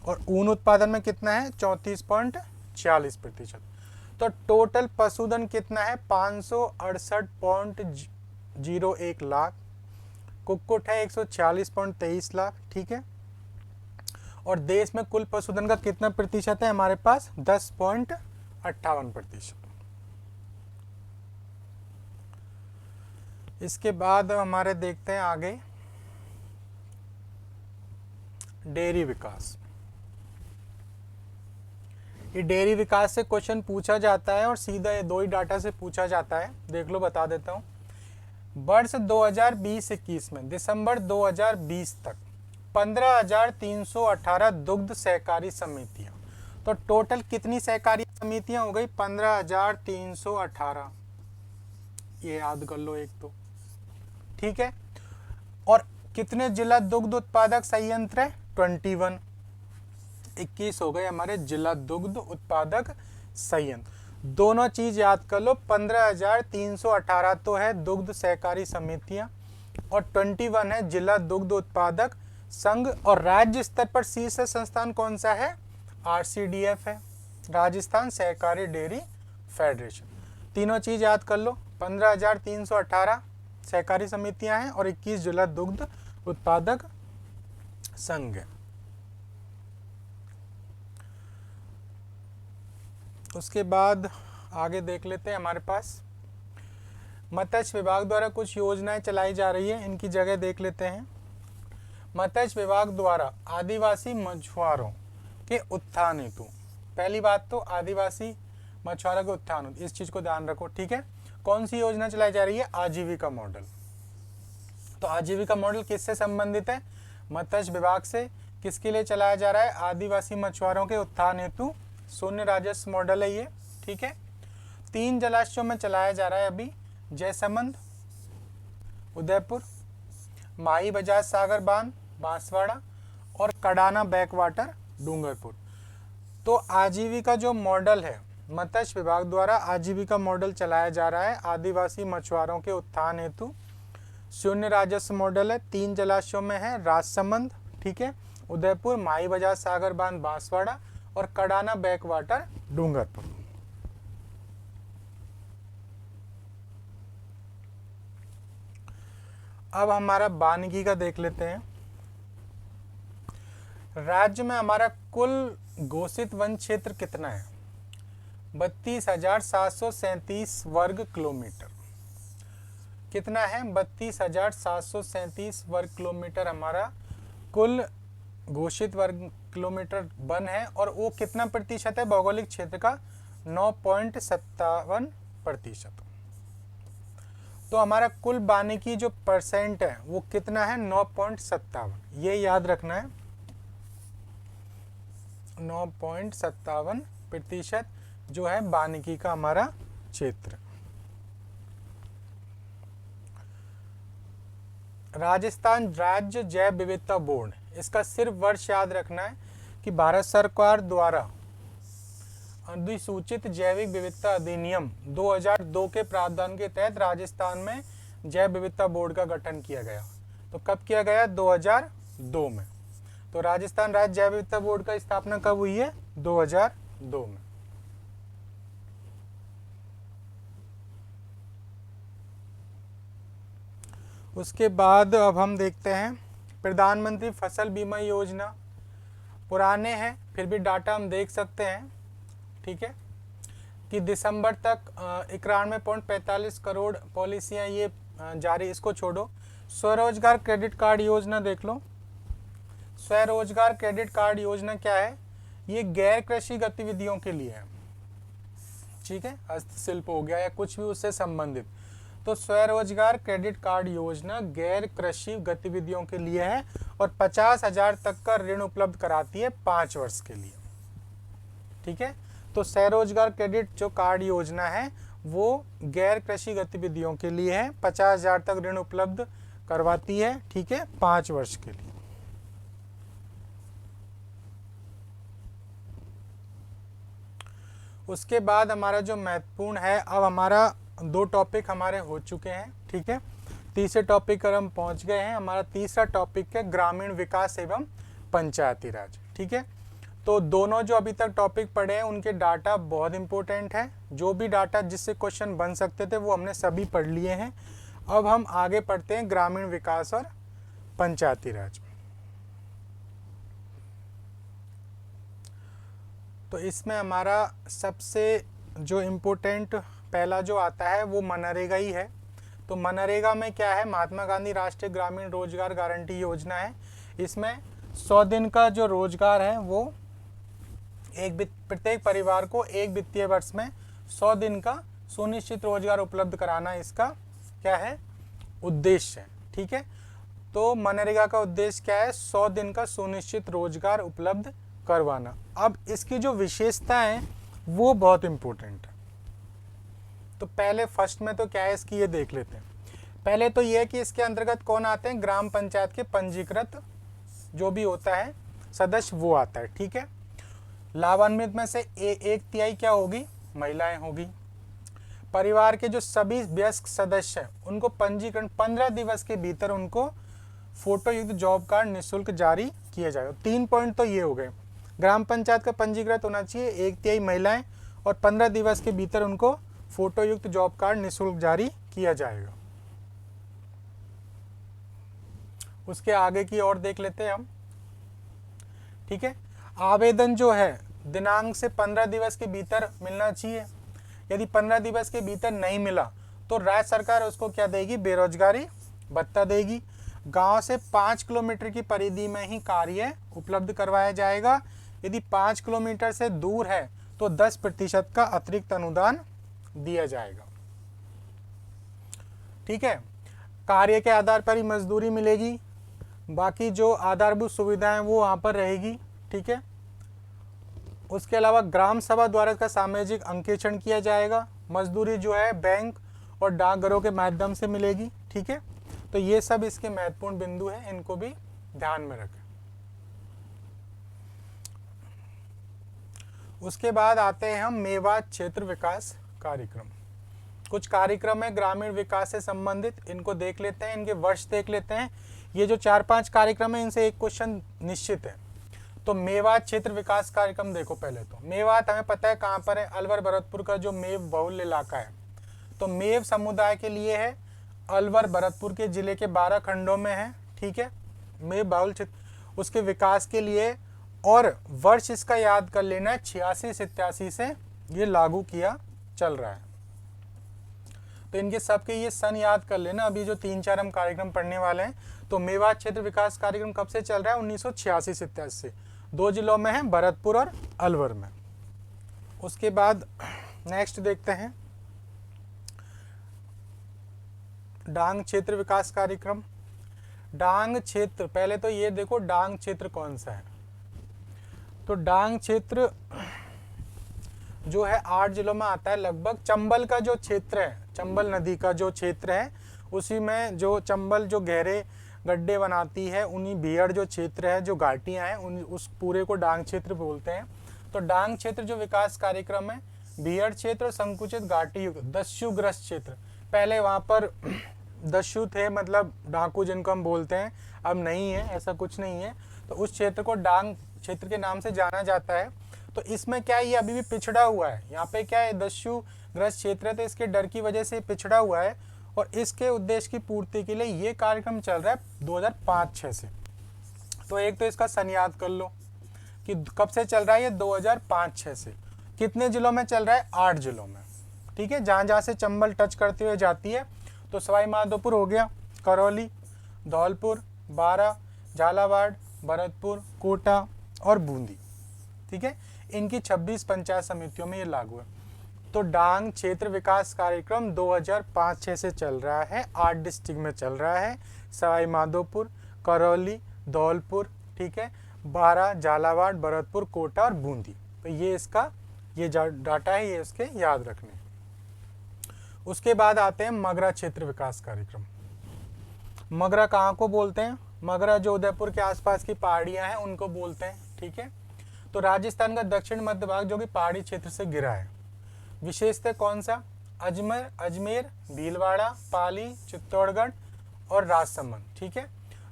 और ऊन उत्पादन में कितना है, 34.40%। तो टोटल पशुधन कितना है, 568.01 लाख, कुक्कुट है 140.23 लाख। ठीक है, और देश में कुल पशुधन का कितना प्रतिशत है हमारे पास, 10.58%। इसके बाद हमारे देखते हैं आगे डेयरी विकास। ये डेयरी विकास से क्वेश्चन पूछा जाता है और सीधा ये दो ही डाटा से पूछा जाता है, देख लो, बता देता हूँ। वर्ष 2020-21 में दिसंबर 2020 तक 15,318 दुग्ध सहकारी समितियां। तो टोटल कितनी सहकारी समितियां हो गई, 15,318, ये याद कर लो एक तो। ठीक है, और कितने जिला दुग्ध उत्पादक संयंत्र है, 21, 21 हो गए हमारे जिला दुग्ध उत्पादक संयंत्र। दोनों चीज याद कर लो, 15,318 तो है दुग्ध सहकारी समितियां और 21 है जिला दुग्ध उत्पादक संघ। और राज्य स्तर पर शीर्ष संस्थान कौन सा है, RCDF है, राजस्थान सहकारी डेयरी फेडरेशन। तीनों चीज याद कर लो, 15,318 सहकारी समितियां हैं और 21 जिला दुग्ध उत्पादक संघ है। उसके बाद आगे देख लेते हैं, हमारे पास मत्स्य विभाग द्वारा कुछ योजनाएं चलाई जा रही है, इनकी जगह देख लेते हैं। मत्स्य विभाग द्वारा आदिवासी मछुआरों के उत्थान हेतु, पहली बात तो आदिवासी मछुआरों के उत्थान, इस चीज को ध्यान रखो। ठीक है, कौन सी योजना चलाई जा रही है, आजीविका मॉडल। तो आजीविका मॉडल किससे संबंधित है, मत्स्य विभाग से। किसके लिए चलाया जा रहा है, आदिवासी मछुआरों के उत्थान हेतु शून्य राजस्व मॉडल है ये। ठीक है, 3 जलाशयों में चलाया जा रहा है अभी, जयसमंद उदयपुर, माही बजाज सागर बांध बांसवाड़ा और कडाना बैकवाटर डूंगरपुर। तो आजीविका जो मॉडल है, मत्स्य विभाग द्वारा आजीविका मॉडल चलाया जा रहा है आदिवासी मछुआरों के उत्थान हेतु। शून्य राजस्व मॉडल है, 3 जलाशयों में है, राजसमंद, ठीक है, उदयपुर, माही बजाज सागर बांध बांसवाड़ा और कडाना बैकवाटर डूंगरपुर। अब हमारा वानिकी का देख लेते हैं। राज्य में हमारा कुल घोषित वन क्षेत्र कितना है, 32,737 वर्ग किलोमीटर। कितना है, 32,737 वर्ग किलोमीटर हमारा कुल घोषित वर्ग किलोमीटर वन है, और वो कितना प्रतिशत है भौगोलिक क्षेत्र का, 9.57%। तो हमारा कुल वानिकी जो परसेंट है वो कितना है, 9.57, ये याद रखना है, 9.57% जो है वानिकी का हमारा क्षेत्र। राजस्थान राज्य जैव विविधता बोर्ड, इसका सिर्फ वर्ष याद रखना है कि भारत सरकार द्वारा अधिसूचित जैविक विविधता अधिनियम 2002 के प्रावधान के तहत राजस्थान में जैव विविधता बोर्ड का गठन किया गया। तो कब किया गया? 2002 में। तो राजस्थान राज्य जैव विविधता बोर्ड का स्थापना कब हुई है? 2002 में। उसके बाद अब हम देखते हैं प्रधानमंत्री फसल बीमा योजना। पुराने हैं फिर भी डाटा हम देख सकते हैं, ठीक है, कि दिसंबर तक 91.45 करोड़ पॉलिसियां ये जारी। इसको छोड़ो, स्वरोजगार क्रेडिट कार्ड योजना देख लो। स्वरोजगार क्रेडिट कार्ड योजना क्या है? ये गैर कृषि गतिविधियों के लिए है, ठीक है, हस्तशिल्प हो गया या कुछ भी उससे संबंधित। तो स्वरोजगार क्रेडिट कार्ड योजना गैर कृषि गतिविधियों के लिए है और 50,000 तक का ऋण उपलब्ध कराती है 5 वर्ष के लिए, ठीक है। तो स्वरोजगार क्रेडिट जो कार्ड योजना है वो गैर कृषि गतिविधियों के लिए है, 50,000 तक ऋण उपलब्ध करवाती है, ठीक है, 5 वर्ष के लिए। उसके बाद हमारा जो महत्वपूर्ण है, अब हमारा 2 टॉपिक हमारे हो चुके हैं, ठीक है। तीसरे टॉपिक पर हम पहुंच गए हैं। हमारा तीसरा टॉपिक है ग्रामीण विकास एवं पंचायती राज, ठीक है। तो दोनों जो अभी तक टॉपिक पढ़े हैं उनके डाटा बहुत इंपॉर्टेंट है। जो भी डाटा जिससे क्वेश्चन बन सकते थे वो हमने सभी पढ़ लिए हैं। अब हम आगे पढ़ते हैं ग्रामीण विकास और पंचायती राज। तो इसमें हमारा सबसे जो इम्पोर्टेंट पहला जो आता है वो मनरेगा ही है। तो मनरेगा में क्या है? महात्मा गांधी राष्ट्रीय ग्रामीण रोजगार गारंटी योजना है। इसमें 100 दिन का जो रोजगार है वो प्रत्येक परिवार को एक वित्तीय वर्ष में 100 दिन का सुनिश्चित रोजगार उपलब्ध कराना इसका क्या है? उद्देश्य है, ठीक है। तो मनरेगा का उद्देश्य क्या है? 100 दिन का सुनिश्चित रोजगार उपलब्ध करवाना। अब इसकी जो विशेषता है वो बहुत इंपॉर्टेंट है। तो पहले फर्स्ट में तो क्या है इसकी ये देख लेते हैं। पहले तो ये है कि इसके अंतर्गत कौन आते हैं? ग्राम पंचायत के पंजीकृत जो भी होता है सदस्य वो आता है, ठीक है। लाभान्वित में से 1/3 क्या होगी? महिलाएं होगी। परिवार के जो सभी वयस्क सदस्य हैं उनको पंजीकरण 15 दिवस के भीतर उनको फोटो युक्त जॉब कार्ड निःशुल्क जारी किया जाएगा। 3 पॉइंट तो ये हो गए। ग्राम पंचायत का पंजीकृत होना चाहिए, 1/3 महिलाएं, और 15 दिवस के भीतर उनको फोटो युक्त जॉब कार्ड निःशुल्क जारी किया जाएगा। उसके आगे की ओर देख लेते हैं हम, ठीक है। आवेदन जो है दिनांक से 15 दिवस के भीतर मिलना चाहिए। यदि 15 दिवस के भीतर नहीं मिला तो राज्य सरकार उसको क्या देगी? बेरोजगारी भत्ता देगी। गांव से 5 किलोमीटर की परिधि में ही कार्य उपलब्ध करवाया जाएगा। यदि 5 किलोमीटर से दूर है तो 10% का अतिरिक्त अनुदान दिया जाएगा, ठीक है। कार्य के आधार पर ही मजदूरी मिलेगी, बाकी जो आधारभूत सुविधाएं वो वहां पर रहेगी, ठीक है। उसके अलावा ग्राम सभा द्वारा इसका सामाजिक अंकेक्षण किया जाएगा। मजदूरी जो है बैंक और डाकघरों के माध्यम से मिलेगी, ठीक है। तो ये सब इसके महत्वपूर्ण बिंदु हैं, इनको भी ध्यान में रखें। उसके बाद आते हैं हम मेवात क्षेत्र विकास कार्यक्रम। कुछ कार्यक्रम है ग्रामीण विकास से संबंधित, इनको देख लेते हैं, इनके वर्ष देख लेते हैं। ये जो 4-5 कार्यक्रम है इनसे एक क्वेश्चन निश्चित है। तो मेवात क्षेत्र विकास कार्यक्रम देखो। पहले तो मेवात हमें पता है कहाँ पर है? अलवर भरतपुर का जो मेव बहुल इलाका है, तो मेव समुदाय के लिए है। अलवर भरतपुर के जिले के 12 खंडों में है, ठीक है, मेव बहुल क्षेत्र। उसके विकास के लिए, और वर्ष इसका याद कर लेना है, 86-87 से ये लागू किया चल रहा है। तो इनके सबके ये सन याद कर लेना। अभी जो 3-4 हम कार्यक्रम पढ़ने वाले हैं, तो मेवात क्षेत्र विकास कार्यक्रम कब से चल रहा है? 1986-87 से। 2 जिलों में है, भरतपुर और अलवर में। उसके बाद नेक्स्ट देखते हैं डांग क्षेत्र विकास कार्यक्रम। डांग क्षेत्र, पहले तो ये देखो डांग क्षेत्र कौन सा है। तो डांग क्षेत्र जो है 8 जिलों में आता है लगभग। चंबल का जो क्षेत्र है, चंबल नदी का जो क्षेत्र है, उसी में जो चंबल जो गहरे गड्ढे बनाती है, उन्हीं बीहड़ जो क्षेत्र है, जो घाटियाँ हैं, उन उस पूरे को डांग क्षेत्र बोलते हैं। तो डांग क्षेत्र जो विकास कार्यक्रम है, बीहड़ क्षेत्र और संकुचित घाटी युक्त दस्युग्रस्त क्षेत्र, पहले वहाँ पर दस्यु थे, मतलब डाकू जिनको हम बोलते हैं, अब नहीं है, ऐसा कुछ नहीं है। तो उस क्षेत्र को डांग क्षेत्र के नाम से जाना जाता है। तो इसमें क्या है, ये अभी भी पिछड़ा हुआ है। यहाँ पे क्या है, दस्युग्रस्त क्षेत्र है, तो इसके डर की वजह से पिछड़ा हुआ है और इसके उद्देश्य की पूर्ति के लिए ये कार्यक्रम चल रहा है 2005-06 से। तो एक तो इसका सन याद कर लो कि कब से चल रहा है ये, 2005-06 से। कितने जिलों में चल रहा है, 8 जिलों में। ठीक है, जहाँ जहाँ से चंबल टच करते हुए जाती है, तो सवाई माधोपुर हो गया, करौली, धौलपुर, बारा, झालावाड़, भरतपुर, कोटा और बूंदी। ठीक है, इनकी 26 पंचायत समितियों में ये लागू है। तो डांग क्षेत्र विकास कार्यक्रम 2005-06 से चल रहा है, 8 डिस्ट्रिक्ट में चल रहा है, सवाई माधोपुर, करौली, धौलपुर, ठीक है, बारा, झालावाड़, भरतपुर, कोटा और बूंदी। तो ये इसका ये डाटा है, ये इसके याद रखने। उसके बाद आते हैं मगरा क्षेत्र विकास कार्यक्रम। मगरा कहाँ को बोलते हैं, मगरा जो उदयपुर के आसपास की पहाड़ियाँ हैं उनको बोलते हैं। ठीक है, तो राजस्थान का दक्षिण मध्य भाग जो कि पहाड़ी क्षेत्र से घिरा है। विशेषतः कौन सा, अजमेर, भीलवाड़ा, पाली, चित्तौड़गढ़ और राजसमंद। ठीक है,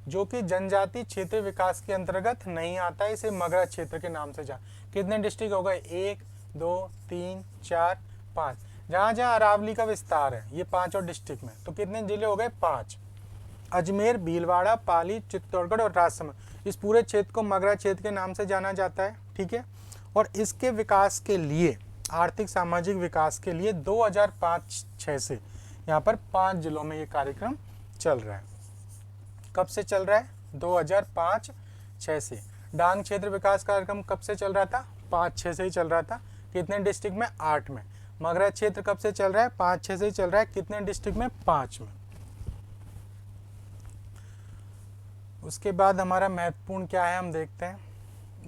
जो कि जनजाति क्षेत्र विकास के अंतर्गत नहीं आता है, इसे मगरा क्षेत्र के नाम से कितने डिस्ट्रिक्ट हो गए, 1, 2, 3, 4, 5। जहाँ जहाँ अरावली का विस्तार है, ये 5 और डिस्ट्रिक्ट में, तो कितने जिले हो गए, 5। अजमेर, भीलवाड़ा, पाली, चित्तौड़गढ़ और राजसमंद, इस पूरे क्षेत्र को मगरा क्षेत्र के नाम से जाना जाता है। ठीक है, और इसके विकास के लिए, आर्थिक सामाजिक विकास के लिए 2005-06 से यहाँ पर 5 जिलों में ये कार्यक्रम चल रहा है। कब से चल रहा है, 2005-06 से। डांग क्षेत्र विकास कार्यक्रम कब से चल रहा था, 5-06 से ही चल रहा था। कितने डिस्ट्रिक्ट में, 8 में। मगरा क्षेत्र कब से चल रहा है, 5-06 से ही चल रहा है। कितने डिस्ट्रिक्ट में, 5 में। उसके बाद हमारा महत्वपूर्ण क्या है, हम देखते हैं।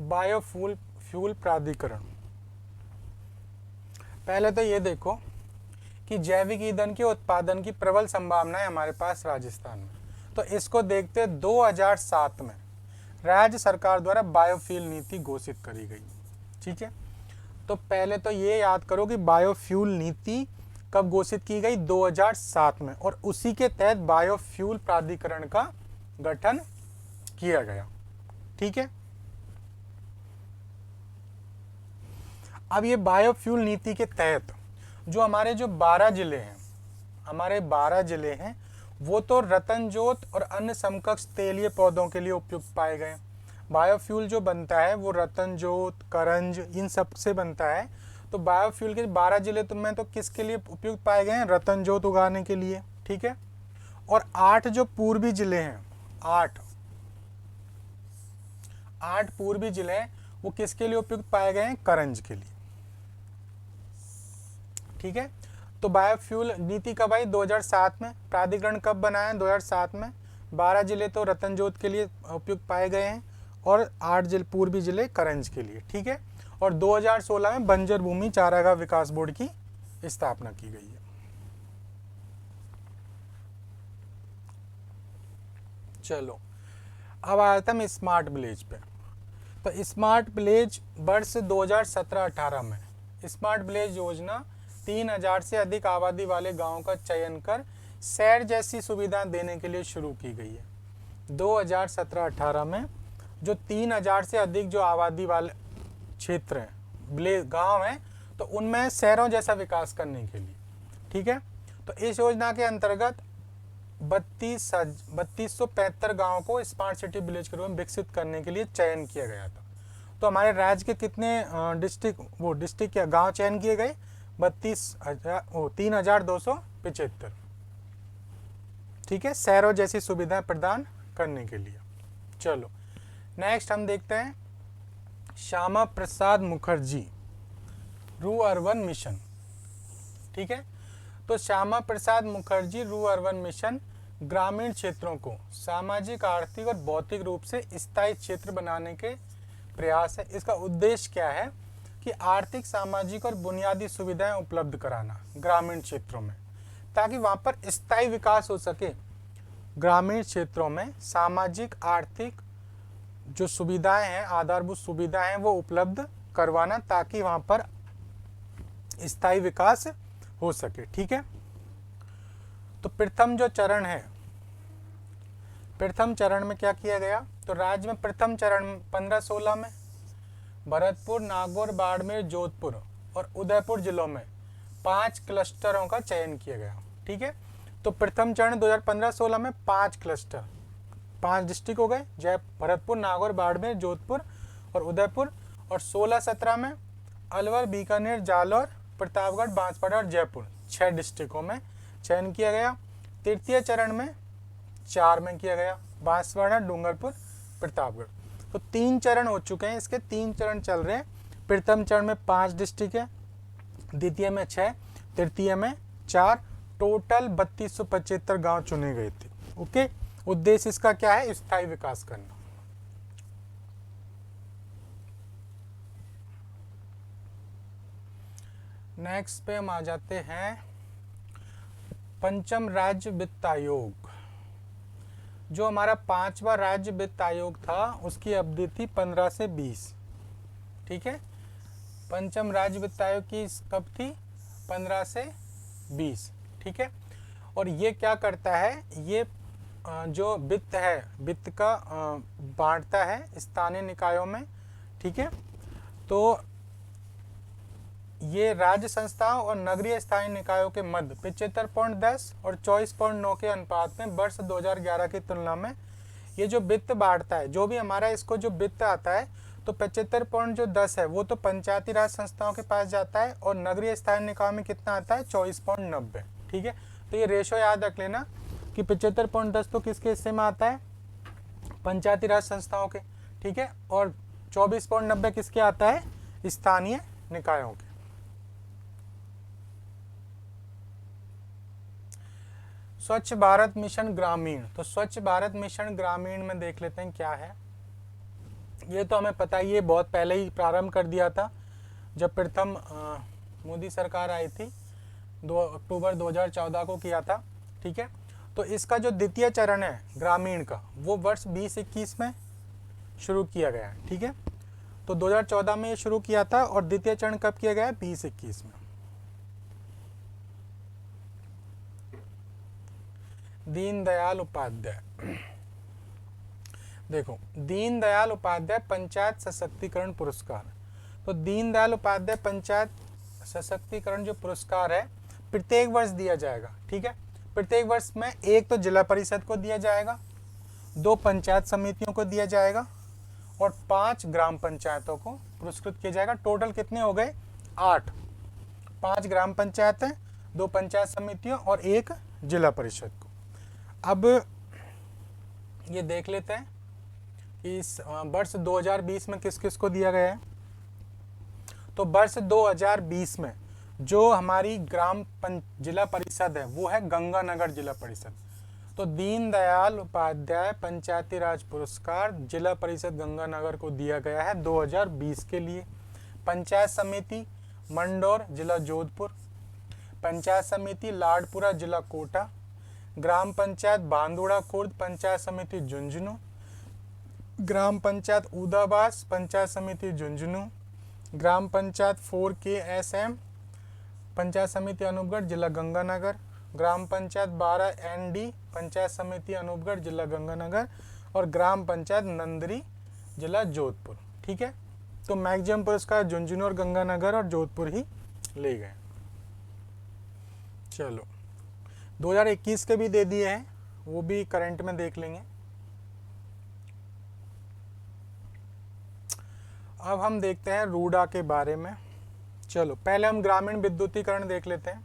बायोफ्यूल प्राधिकरण। पहले तो ये देखो कि जैविक ईंधन के उत्पादन की प्रबल संभावना है हमारे पास राजस्थान में। तो इसको देखते 2007 में राज्य सरकार द्वारा बायोफ्यूल नीति घोषित करी गई। ठीक है, तो पहले तो ये याद करो कि बायोफ्यूल नीति कब घोषित की गई, 2007 में, और उसी के तहत बायोफ्यूल प्राधिकरण का गठन किया गया। ठीक है, अब ये बायोफ्यूल नीति के तहत जो हमारे जो 12 जिले हैं, हमारे 12 जिले हैं, वो तो रतनजोत और अन्य समकक्ष तेलीय पौधों के लिए उपयुक्त पाए गए। बायोफ्यूल जो बनता है वो रतनजोत, करंज, इन सब से बनता है। तो बायोफ्यूल के 12 जिले में तो किसके लिए उपयुक्त पाए गए हैं, रतनजोत उगाने के लिए। ठीक है, और 8 जो पूर्वी जिले हैं, 8 पूर्वी जिले हैं, वो किसके लिए उपयुक्त पाए गए हैं, करंज के लिए। ठीक है, तो बायोफ्यूल नीति कब आई, 2007 में। प्राधिकरण कब बनाया, 2007 में। 12 जिले तो रतनजोत के लिए उपयुक्त पाए गए हैं और 8 जिले पूर्वी जिले करंज के लिए। ठीक है, और 2016 में बंजर भूमि चारागाह विकास बोर्ड की स्थापना की गई है। चलो, अब आया था मैं स्मार्ट विलेज पे। तो स्मार्ट विलेज वर्ष 2017-18 में स्मार्ट विलेज योजना 3000 से अधिक आबादी वाले गांवों का चयन कर शहर जैसी सुविधा देने के लिए शुरू की गई है। 2017-18 में जो 3000 से अधिक जो आबादी वाले क्षेत्र हैं, गांव हैं, तो उनमें शहरों जैसा विकास करने के लिए। ठीक है, तो इस योजना के अंतर्गत 3275 गाँव को स्मार्ट सिटी विलेज के रूप में विकसित करने के लिए चयन किया गया था। तो हमारे राज्य के कितने डिस्ट्रिक्ट या गांव चयन किए गए, 3275। ठीक है, शहरों जैसी सुविधाएं प्रदान करने के लिए। चलो नेक्स्ट हम देखते हैं श्यामा प्रसाद मुखर्जी रू अर्बन मिशन। ठीक है, तो श्यामा प्रसाद मुखर्जी रू अर्बन मिशन ग्रामीण क्षेत्रों को सामाजिक, आर्थिक और भौतिक रूप से स्थायी क्षेत्र बनाने के प्रयास है। इसका उद्देश्य क्या है कि आर्थिक, सामाजिक और बुनियादी सुविधाएं उपलब्ध कराना ग्रामीण क्षेत्रों में, ताकि वहाँ पर स्थायी विकास हो सके। ग्रामीण क्षेत्रों में सामाजिक आर्थिक जो सुविधाएं हैं, आधारभूत सुविधाएं हैं, वो उपलब्ध करवाना, ताकि वहां पर स्थायी विकास हो सके। ठीक है, तो प्रथम जो चरण है, प्रथम चरण में क्या किया गया, तो राज्य में प्रथम चरण 15-16 में भरतपुर, नागौर, बाड़मेर, जोधपुर और उदयपुर जिलों में 5 क्लस्टरों का चयन किया गया। ठीक है, तो प्रथम चरण 2015-16 में 5 क्लस्टर, 5 डिस्ट्रिक्ट हो गए, जय भरतपुर, नागौर, बाड़मेर, जोधपुर और उदयपुर। और 16-17 में अलवर, बीकानेर, जालौर, प्रतापगढ़, बांसवाड़ा और जयपुर 6 डिस्ट्रिक्टों में चयन किया गया। तृतीय चरण में 4 में किया गया, बांसवाड़ा, डूंगरपुर, प्रतापगढ़। तो 3 चरण हो चुके हैं, इसके 3 चरण चल रहे हैं। प्रथम चरण में 5 डिस्ट्रिक्ट है, द्वितीय में 6, तृतीय में 4, टोटल 3275 गांव चुने गए थे। ओके, उद्देश्य इसका क्या है, स्थायी विकास करना। नेक्स्ट पे हम आ जाते हैं पंचम राज्य वित्त आयोग। जो हमारा 5वां राज्य वित्त आयोग था, उसकी अवधि थी 15 से 20। ठीक है, पंचम राज्य वित्त आयोग की कब थी, 15 से 20। ठीक है, और ये क्या करता है, ये जो वित्त है, वित्त का बांटता है स्थानीय निकायों में। ठीक है, तो ये राज्य संस्थाओं और नगरीय स्थानीय निकायों के मध्य 75.10 और 24.9 के अनुपात में वर्ष 2011 की तुलना में ये जो वित्त बांटता है, जो भी हमारा इसको जो वित्त आता है, तो 75.10 है वो तो पंचायती राज संस्थाओं के पास जाता है, और नगरीय स्थानीय निकाय में कितना आता है, 24.90। ठीक है, तो ये रेशो याद रख लेना कि 75.10 तो किसके हिस्से में आता है, पंचायती राज संस्थाओं के। ठीक है, और 24.90 किसके आता है, स्थानीय निकायों के। स्वच्छ भारत मिशन ग्रामीण, तो स्वच्छ भारत मिशन ग्रामीण में देख लेते हैं क्या है। ये तो हमें पता ही है, बहुत पहले ही प्रारंभ कर दिया था जब प्रथम मोदी सरकार आई थी, 2 अक्टूबर 2014 को किया था। ठीक है, तो इसका जो द्वितीय चरण है ग्रामीण का, वो वर्ष 2021 में शुरू किया गया है। ठीक है, तो 2014 में ये शुरू किया था, और द्वितीय चरण कब किया गया है, 2021 में। दीनदयाल उपाध्याय, देखो दीनदयाल उपाध्याय पंचायत सशक्तिकरण पुरस्कार। तो दीनदयाल उपाध्याय पंचायत सशक्तिकरण जो पुरस्कार है, प्रत्येक वर्ष दिया जाएगा। ठीक है, प्रत्येक वर्ष में एक तो जिला परिषद को दिया जाएगा, 2 पंचायत समितियों को दिया जाएगा, और 5 ग्राम पंचायतों को पुरस्कृत किया जाएगा। टोटल कितने हो गए, 8। 5 ग्राम पंचायतें, 2 पंचायत समितियों और 1 जिला परिषद को। अब ये देख लेते हैं कि इस वर्ष 2020 में किस किस को दिया गया है। तो वर्ष 2020 में जो हमारी जिला परिषद है, वो है गंगानगर जिला परिषद। तो दीनदयाल उपाध्याय पंचायती राज पुरस्कार जिला परिषद गंगानगर को दिया गया है 2020 के लिए। पंचायत समिति मंडौर जिला जोधपुर, पंचायत समिति लाडपुरा जिला कोटा, ग्राम पंचायत बांदुड़ा खुर्द पंचायत समिति झुंझुनू, ग्राम पंचायत उदाबास पंचायत समिति झुंझुनू, ग्राम पंचायत 4KSM पंचायत समिति अनूपगढ़ जिला गंगानगर, ग्राम पंचायत 12 ND पंचायत समिति अनूपगढ़ जिला गंगानगर, और ग्राम पंचायत नंदरी जिला जोधपुर। ठीक है, तो मैक्सिमम पुरस्कार झुंझुनू और गंगानगर और जोधपुर ही ले गए। चलो 2021 के भी दे दिए हैं, वो भी करंट में देख लेंगे। अब हम देखते हैं रूडा के बारे में। चलो पहले हम ग्रामीण विद्युतीकरण देख लेते हैं।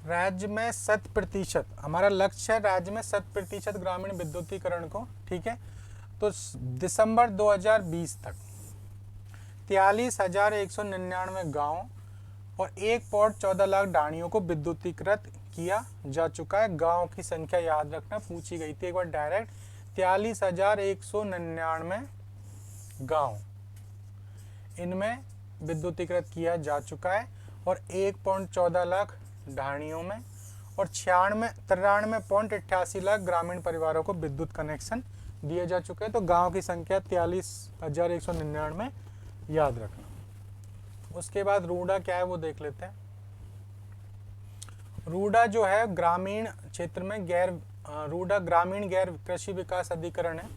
राज्य में 100%, हमारा लक्ष्य है राज्य में 100% ग्रामीण विद्युतीकरण को। ठीक है, तो दिसंबर 2020 तक 43,199 गाँव और 1.14 लाख डाणियों को विद्युतीकृत किया जा चुका है। गांव की संख्या याद रखना, पूछी गई थी एक बार डायरेक्ट। 43,199 गांव इनमें विद्युतीकृत किया जा चुका है, और 1.14 लाख ढाणियों में, और 93.88 लाख ग्रामीण परिवारों को विद्युत कनेक्शन दिए जा चुके हैं। तो गांव की संख्या 43,199 याद रखना। उसके बाद रूडा क्या है वो देख लेते हैं। रूडा जो है ग्रामीण क्षेत्र में रूडा ग्रामीण गैर कृषि विकास अधिकरण है।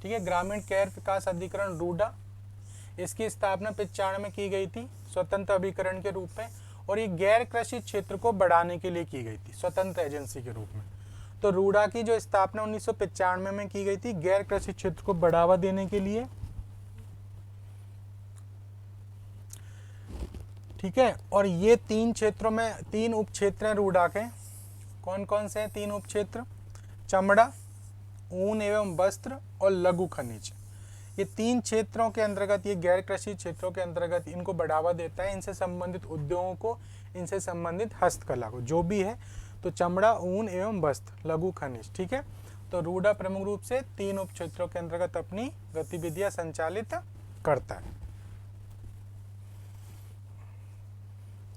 ठीक है, ग्रामीण गैर विकास अधिकरण रूडा, इसकी स्थापना 95 में की गई थी स्वतंत्र अभिकरण के रूप में, और ये गैर कृषि क्षेत्र को बढ़ाने के लिए की गई थी स्वतंत्र एजेंसी के रूप में। तो रूडा की जो स्थापना 1995 में की गई थी गैर कृषि क्षेत्र को बढ़ावा देने के लिए। ठीक है, और ये 3 क्षेत्रों में 3 उप क्षेत्र हैं रूडा के। कौन कौन से हैं 3 उप क्षेत्र? चमड़ा, ऊन एवं वस्त्र और लघु खनिज। ये 3 क्षेत्रों के अंतर्गत, ये गैर कृषि क्षेत्रों के अंतर्गत इनको बढ़ावा देता है, इनसे संबंधित उद्योगों को, इनसे संबंधित हस्तकला को, जो भी है। तो चमड़ा, ऊन एवं वस्त्र, लघु खनिज। ठीक है, तो रूडा प्रमुख रूप से 3 उप क्षेत्रों के अंतर्गत अपनी गतिविधियां संचालित करता है।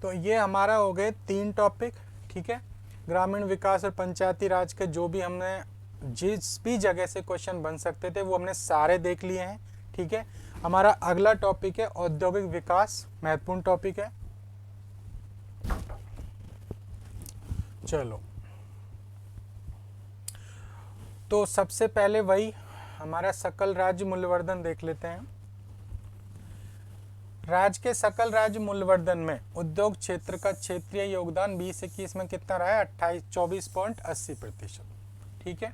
तो ये हमारा हो गए 3 टॉपिक। ठीक है, ग्रामीण विकास और पंचायती राज के जो भी हमने जिस भी जगह से क्वेश्चन बन सकते थे वो हमने सारे देख लिए हैं। ठीक है, हमारा अगला टॉपिक है औद्योगिक विकास, महत्वपूर्ण टॉपिक है। चलो, तो सबसे पहले वही हमारा सकल राज्य मूल्यवर्धन देख लेते हैं। राज्य के सकल राज्य मूल्यवर्धन में उद्योग क्षेत्र का क्षेत्रीय योगदान 2021 में कितना रहा है? 24.80%। ठीक है,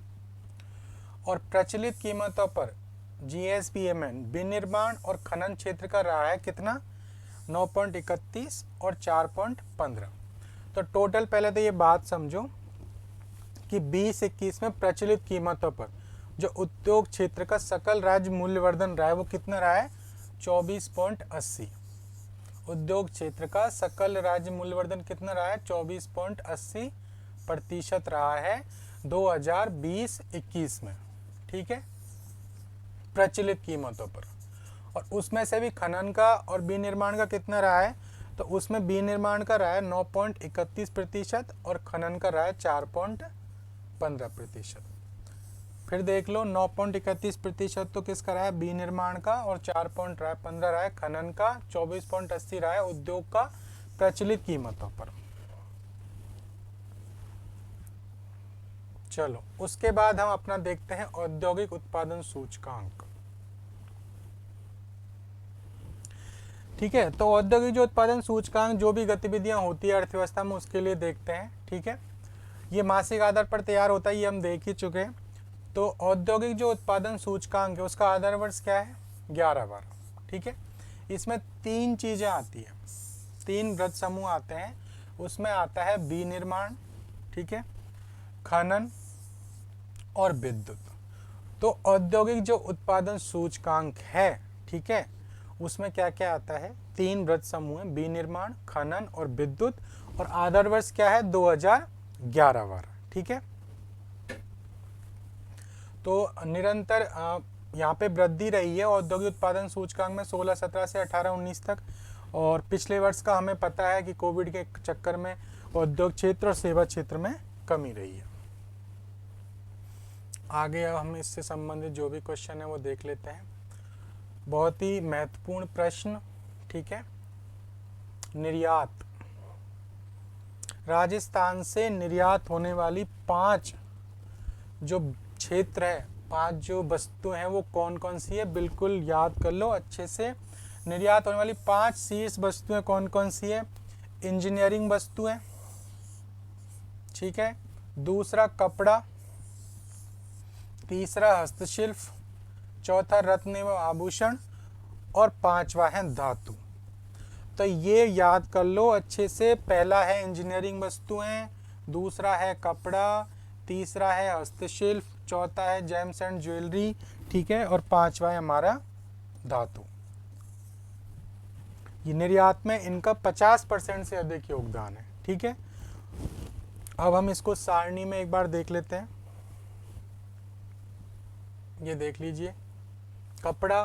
और प्रचलित कीमतों पर GSBMN विनिर्माण और खनन क्षेत्र का रहा है कितना? 9.31 और 4.15। तो टोटल पहले तो ये बात समझो कि 2021 में प्रचलित कीमतों पर जो उद्योग क्षेत्र का सकल राज्य मूल्यवर्धन रहा है वो कितना रहा है? 24.80। उद्योग क्षेत्र का सकल राज्य मूल्यवर्धन कितना रहा है? 24.80% रहा है 2020-21 में। ठीक है, प्रचलित कीमतों पर। और उसमें से भी खनन का और विनिर्माण का कितना रहा है? तो उसमें विनिर्माण का रहा है 9.31% और खनन का रहा है 4.15%। फिर देख लो, 9.31% तो किसका रहा है? विनिर्माण का, और 4.15 रहा है खनन का, 24.80 रहा है उद्योग का प्रचलित कीमतों पर। चलो, उसके बाद हम अपना देखते हैं औद्योगिक उत्पादन सूचकांक। ठीक है, तो औद्योगिक जो उत्पादन सूचकांक जो भी गतिविधियां होती है अर्थव्यवस्था में उसके लिए देखते हैं। ठीक है, ये मासिक आधार पर तैयार होता है, ये हम देख ही चुके हैं। तो औद्योगिक जो उत्पादन सूचकांक है उसका आधार वर्ष क्या है? 11/12। ठीक है, इसमें 3 चीजें आती हैं, 3 वृत्त समूह आते हैं। उसमें आता है विनिर्माण, ठीक है, खनन और विद्युत। तो औद्योगिक जो उत्पादन सूचकांक है, ठीक है, उसमें क्या क्या आता है? 3 वृत्त समूह है, विनिर्माण, खनन और विद्युत, और आधार वर्ष क्या है? 2011-12। ठीक है, तो निरंतर यहाँ पे वृद्धि रही है औद्योगिक उत्पादन सूचकांक में 16-17 से 18-19 तक। और पिछले वर्ष का हमें पता है कि कोविड के चक्कर में उद्योग क्षेत्र और सेवा क्षेत्र में कमी रही है। आगे अब हम इससे संबंधित जो भी क्वेश्चन है वो देख लेते हैं। बहुत ही महत्वपूर्ण प्रश्न। ठीक है, निर्यात। राजस्थान से निर्यात होने वाली 5 जो क्षेत्र है, 5 जो वस्तुएं हैं वो कौन कौन सी है? बिल्कुल याद कर लो अच्छे से। निर्यात होने वाली 5 शीर्ष वस्तुएं कौन कौन सी है? इंजीनियरिंग वस्तुएं, ठीक है, दूसरा कपड़ा, तीसरा हस्तशिल्प, चौथा रत्न एवं आभूषण, और 5वां है धातु। तो ये याद कर लो अच्छे से। पहला है इंजीनियरिंग वस्तुएं, दूसरा है कपड़ा, तीसरा है हस्तशिल्प, चौथा है जेम्स एंड ज्वेलरी, ठीक है, और 5वां है हमारा धातु। ये निर्यात में इनका 50% से अधिक योगदान है। ठीक है, अब हम इसको सारणी में एक बार देख लेते हैं। ये देख लीजिए, कपड़ा,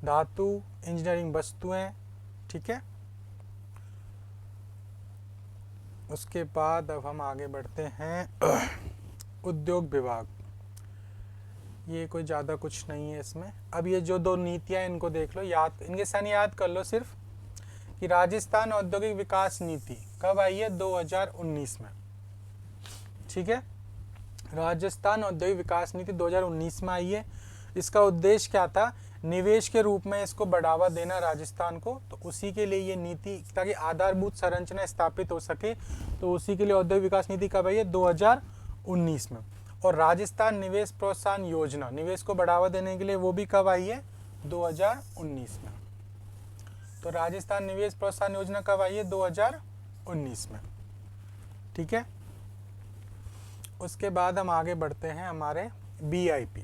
धातु, इंजीनियरिंग वस्तुएं, ठीक है, उसके बाद अब हम आगे बढ़ते हैं उद्योग विभाग। ये कोई ज़्यादा कुछ नहीं है इसमें। अब ये जो दो नीतियाँ इनको देख लो, याद इनके सन याद कर लो सिर्फ, कि राजस्थान औद्योगिक विकास नीति कब आई है? 2019 में। ठीक है, राजस्थान औद्योगिक विकास नीति 2019 में आई है। इसका उद्देश्य क्या था? निवेश के रूप में इसको बढ़ावा देना राजस्थान को, तो उसी के लिए ये नीति, ताकि आधारभूत संरचना स्थापित हो सके, तो उसी के लिए औद्योगिक विकास नीति कब आई है? 2019 में। और राजस्थान निवेश प्रोत्साहन योजना, निवेश को बढ़ावा देने के लिए, वो भी कब आई है? 2019 में। तो राजस्थान निवेश प्रोत्साहन योजना कब आई है? 2019 में। ठीक है, उसके बाद हम आगे बढ़ते हैं हमारे BIP,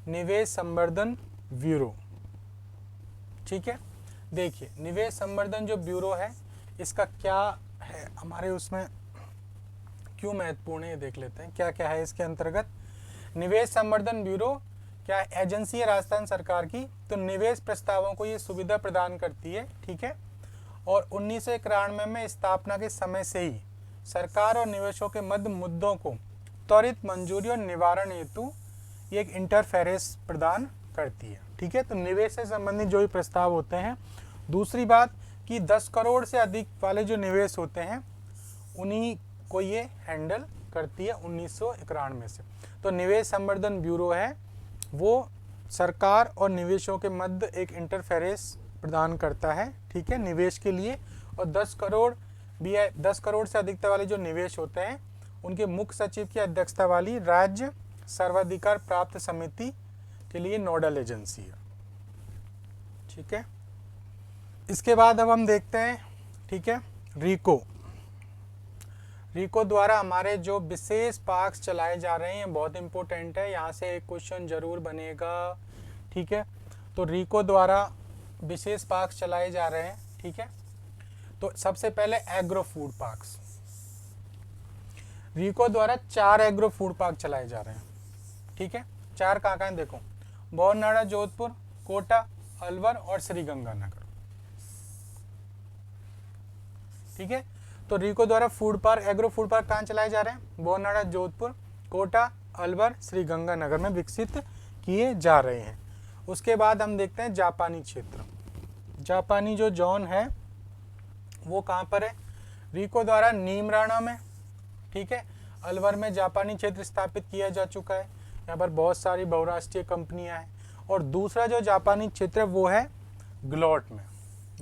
निवेश संवर्धन ब्यूरो। ठीक है, देखिए निवेश संवर्धन जो ब्यूरो है, इसका क्या है हमारे उसमें, क्यों महत्वपूर्ण है ये देख लेते हैं। क्या क्या है इसके अंतर्गत? निवेश संवर्धन ब्यूरो क्या एजेंसी है राजस्थान सरकार की, तो निवेश प्रस्तावों को ये सुविधा प्रदान करती है। ठीक है, और 1991 में स्थापना के समय से ही सरकार और निवेशकों के मध्य मुद्दों को त्वरित मंजूरी और निवारण हेतु ये एक इंटरफेरेंस प्रदान करती है। ठीक है, तो निवेश से संबंधित जो भी प्रस्ताव होते हैं। दूसरी बात कि 10 करोड़ से अधिक वाले जो निवेश होते हैं, उन्हीं को ये हैंडल करती है 1991 से। तो निवेश संवर्धन ब्यूरो है, वो सरकार और निवेशों के मध्य एक इंटरफेरेंस प्रदान करता है। ठीक है, निवेश के लिए। और 10 करोड़ से अधिकता वाले जो निवेश होते हैं, उनके मुख्य सचिव की अध्यक्षता वाली राज्य सर्वाधिकार प्राप्त समिति के लिए नोडल एजेंसी है। ठीक है, इसके बाद अब हम देखते हैं, ठीक है, रीको द्वारा हमारे जो विशेष पार्क्स चलाए जा रहे हैं, बहुत इंपॉर्टेंट है, यहाँ से एक क्वेश्चन जरूर बनेगा। ठीक है, तो रीको द्वारा विशेष पार्क्स चलाए जा रहे हैं। ठीक है, तो सबसे पहले एग्रो फूड पार्क्स, रीको द्वारा 4 एग्रो फूड पार्क चलाए जा रहे हैं। ठीक है, 4 कहाँ कहाँ देखो, बौरनाड़ा, जोधपुर, कोटा, अलवर और श्रीगंगानगर। ठीक है, तो रीको द्वारा एग्रो फूड पार्क कहाँ चलाए जा रहे हैं? बौरनाड़ा, जोधपुर, कोटा, अलवर, श्रीगंगानगर में विकसित किए जा रहे हैं। उसके बाद हम देखते हैं जापानी क्षेत्र। जापानी जो जोन है वो कहाँ पर है? रीको द्वारा नीमराणा में। ठीक है, अलवर में जापानी क्षेत्र स्थापित किया जा चुका है। यहाँ पर बहुत सारी बहुराष्ट्रीय कंपनियां हैं। और दूसरा जो जापानी क्षेत्र है वो है ग्लोट में।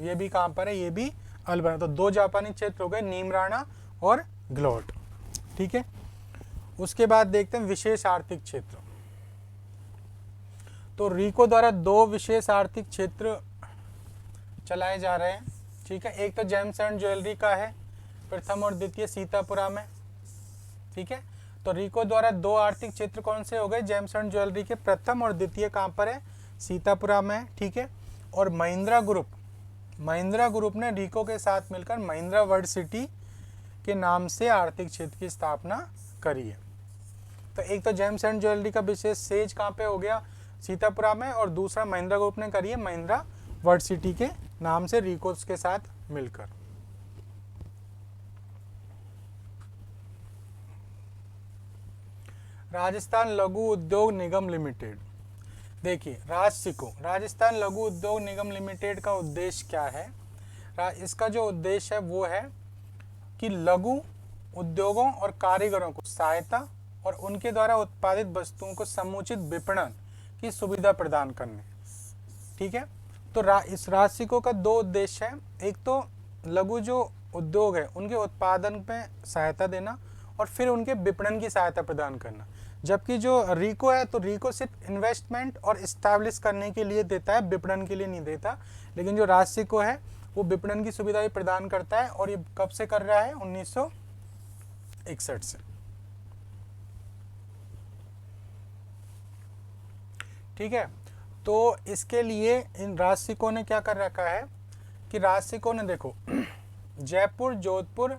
ये भी कहाँ पर है? ये भी अलवर। तो 2 जापानी क्षेत्र हो गए, नीमराणा और ग्लोट। ठीक है, उसके बाद देखते हैं विशेष आर्थिक क्षेत्र। तो रीको द्वारा 2 विशेष आर्थिक क्षेत्र चलाए जा रहे हैं। ठीक है, एक तो जेम्स एंड ज्वेलरी का है, प्रथम और द्वितीय सीतापुरा में। ठीक है, तो रीको द्वारा 2 आर्थिक क्षेत्र कौन से हो गए? जेम्स एंड ज्वेलरी के प्रथम और द्वितीय कहाँ पर है? सीतापुरा में। ठीक है, और महिंद्रा ग्रुप ने रीको के साथ मिलकर महिंद्रा वर्ल्ड सिटी के नाम से आर्थिक क्षेत्र की स्थापना करी है। तो एक तो जेम्स एंड ज्वेलरी का विशेष सेज कहाँ पे हो गया? सीतापुरा में। और दूसरा महिंद्रा ग्रुप ने करी है महिंद्रा वर्ल्ड सिटी के नाम से रीको के साथ मिलकर। राजस्थान लघु उद्योग निगम लिमिटेड। देखिए राजस्थान लघु उद्योग निगम लिमिटेड का उद्देश्य क्या है? इसका जो उद्देश्य है वो है कि लघु उद्योगों और कारीगरों को सहायता और उनके द्वारा उत्पादित वस्तुओं को समुचित विपणन की सुविधा प्रदान करने। ठीक है, तो इस राशिको का 2 उद्देश्य है। एक तो लघु जो उद्योग है उनके उत्पादन में सहायता देना और फिर उनके विपणन की सहायता प्रदान करना। जबकि जो रीको है, तो रीको सिर्फ इन्वेस्टमेंट और इस्टेब्लिश करने के लिए देता है, विपणन के लिए नहीं देता। लेकिन जो राशिको है वो विपणन की सुविधा भी प्रदान करता है। और ये कब से कर रहा है? 1961 से। ठीक है, तो इसके लिए इन राशिको ने क्या कर रखा है कि राशिको ने देखो जयपुर, जोधपुर,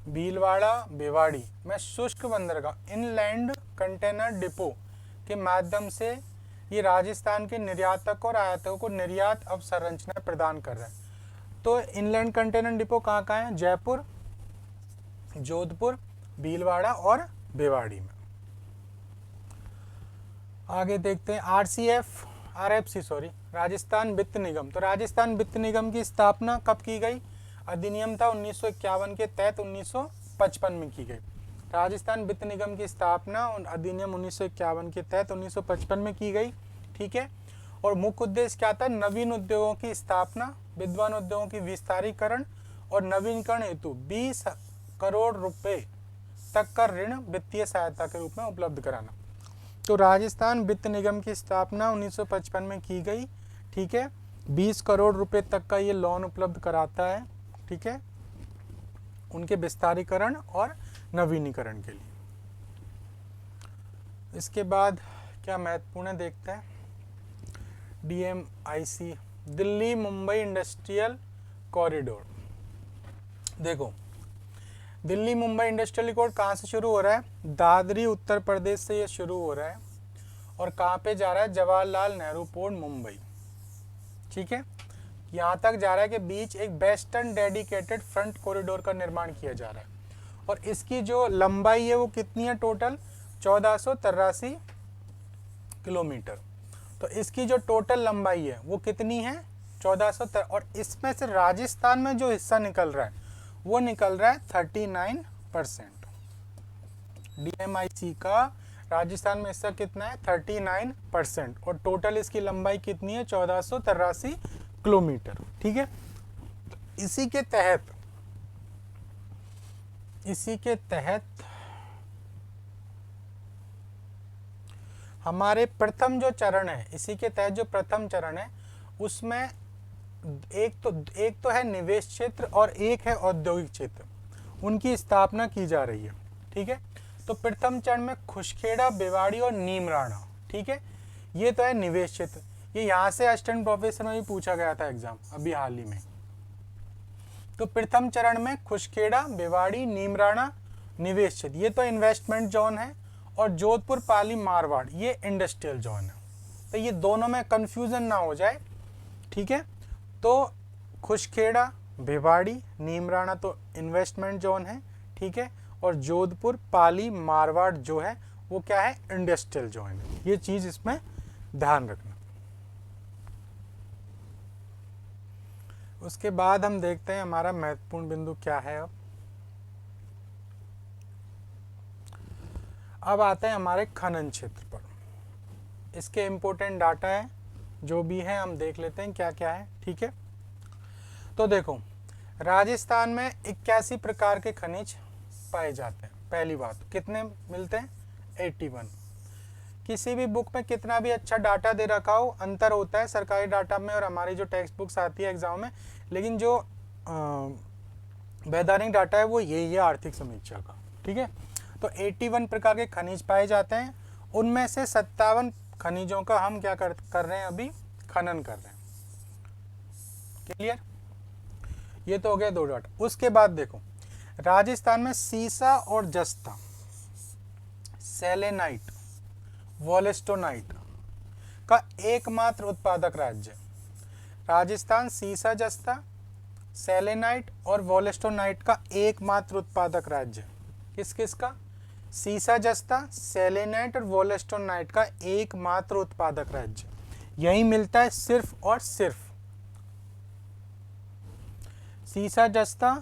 भीलवाड़ा, भिवाड़ी में शुष्क बंदरगाह इनलैंड कंटेनर डिपो के माध्यम से ये राजस्थान के निर्यातक और आयातकों को निर्यात अवसंरचना प्रदान कर रहा है। तो इनलैंड कंटेनर डिपो कहाँ कहाँ है? जयपुर, जोधपुर, भीलवाड़ा और भिवाड़ी में। आगे देखते हैं आरसीएफ, आरएफसी सॉरी, राजस्थान वित्त निगम। तो राजस्थान वित्त निगम की स्थापना कब की गई? अधिनियम था 1951 के तहत 1955 में की गई। राजस्थान वित्त निगम की स्थापना अधिनियम 1951 के तहत 1955 में की गई, ठीक है। और मुख्य उद्देश्य क्या था? नवीन उद्योगों की स्थापना, विद्वान उद्योगों की विस्तारीकरण और नवीनीकरण हेतु 20 करोड़ रुपए तक का ऋण वित्तीय सहायता के रूप में उपलब्ध कराना। तो राजस्थान वित्त निगम की स्थापना 1955 में की गई, ठीक है। 20 करोड़ रुपए तक का ये लोन उपलब्ध कराता है, ठीक है, उनके विस्तारीकरण और नवीनीकरण के लिए। इसके बाद क्या महत्वपूर्ण है देखते हैं। DMIC, Delhi Mumbai industrial corridor. देखो, दिल्ली मुंबई इंडस्ट्रियल कॉरिडोर कहाँ से शुरू हो रहा है? दादरी उत्तर प्रदेश से ये शुरू हो रहा है और कहाँ पे जा रहा है? जवाहरलाल नेहरू पोर्ट मुंबई, ठीक है। यहाँ तक जा रहा है कि बीच एक वेस्टर्न डेडिकेटेड फ्रंट कॉरिडोर का निर्माण किया जा रहा है और इसकी जो लंबाई है वो कितनी है? Total 1483 kilometre. तो इसकी जो टोटल लंबाई है वो कितनी है? 1400। और इसमें से राजस्थान में जो हिस्सा निकल रहा है वो निकल रहा है 39%। DMIC का राजस्थान में हिस्सा कितना है? 39%। और टोटल इसकी लंबाई कितनी है? 1483 किलोमीटर, ठीक है। तो इसी के तहत हमारे प्रथम जो चरण है, इसी के तहत जो प्रथम चरण है उसमें एक तो है निवेश क्षेत्र और एक है औद्योगिक क्षेत्र, उनकी स्थापना की जा रही है, ठीक है। तो प्रथम चरण में खुशखेड़ा, भिवाड़ी और नीमराणा, ठीक है, ये तो है निवेश क्षेत्र। ये यहाँ से असिस्टेंट प्रोफेसर में भी पूछा गया था एग्जाम अभी हाल ही में। तो प्रथम चरण में खुशखेड़ा, भिवाड़ी, नीमराणा निवेश क्षेत्र, ये तो इन्वेस्टमेंट जोन है। और जोधपुर, पाली, मारवाड़ ये इंडस्ट्रियल जोन है। तो ये दोनों में कंफ्यूजन ना हो जाए, ठीक है। तो खुशखेड़ा, भिवाड़ी, नीमराणा तो इन्वेस्टमेंट जोन है, ठीक है। और जोधपुर, पाली, मारवाड़ जो है वो क्या है? इंडस्ट्रियल जोन है। ये चीज इसमें ध्यान रखना। उसके बाद हम देखते हैं हमारा महत्वपूर्ण बिंदु क्या है। अब आते हैं हमारे खनन क्षेत्र पर। इसके इम्पोर्टेंट डाटा है जो भी है हम देख लेते हैं क्या क्या है, ठीक है। तो देखो, राजस्थान में 81 प्रकार के खनिज पाए जाते हैं। पहली बात, कितने मिलते हैं? 81। किसी भी बुक में कितना भी अच्छा डाटा दे रखा हो, अंतर होता है सरकारी डाटा में और हमारी जो टेक्स्ट बुक्स आती है एग्जाम में, लेकिन जो वैधानिक डाटा है वो यही है आर्थिक समीक्षा का, ठीक है। तो 81 प्रकार के खनिज पाए जाते हैं। उनमें से 57 खनिजों का हम क्या कर रहे हैं? अभी खनन कर रहे हैं। क्लियर? ये तो हो गया दो डाटा। उसके बाद देखो, राजस्थान में सीसा और जस्ता, सेलेनाइट, वोलेस्टोनाइट का एकमात्र उत्पादक राज्य। राजस्थान सीसा, जस्ता, सेलेनाइट और वोलेस्टोनाइट का एकमात्र उत्पादक राज्य। किस किस का? सीसा, जस्ता, सेलेनाइट और वोलेस्टोनाइट का एकमात्र उत्पादक राज्य। यही मिलता है सिर्फ और सिर्फ। सीसा, जस्ता,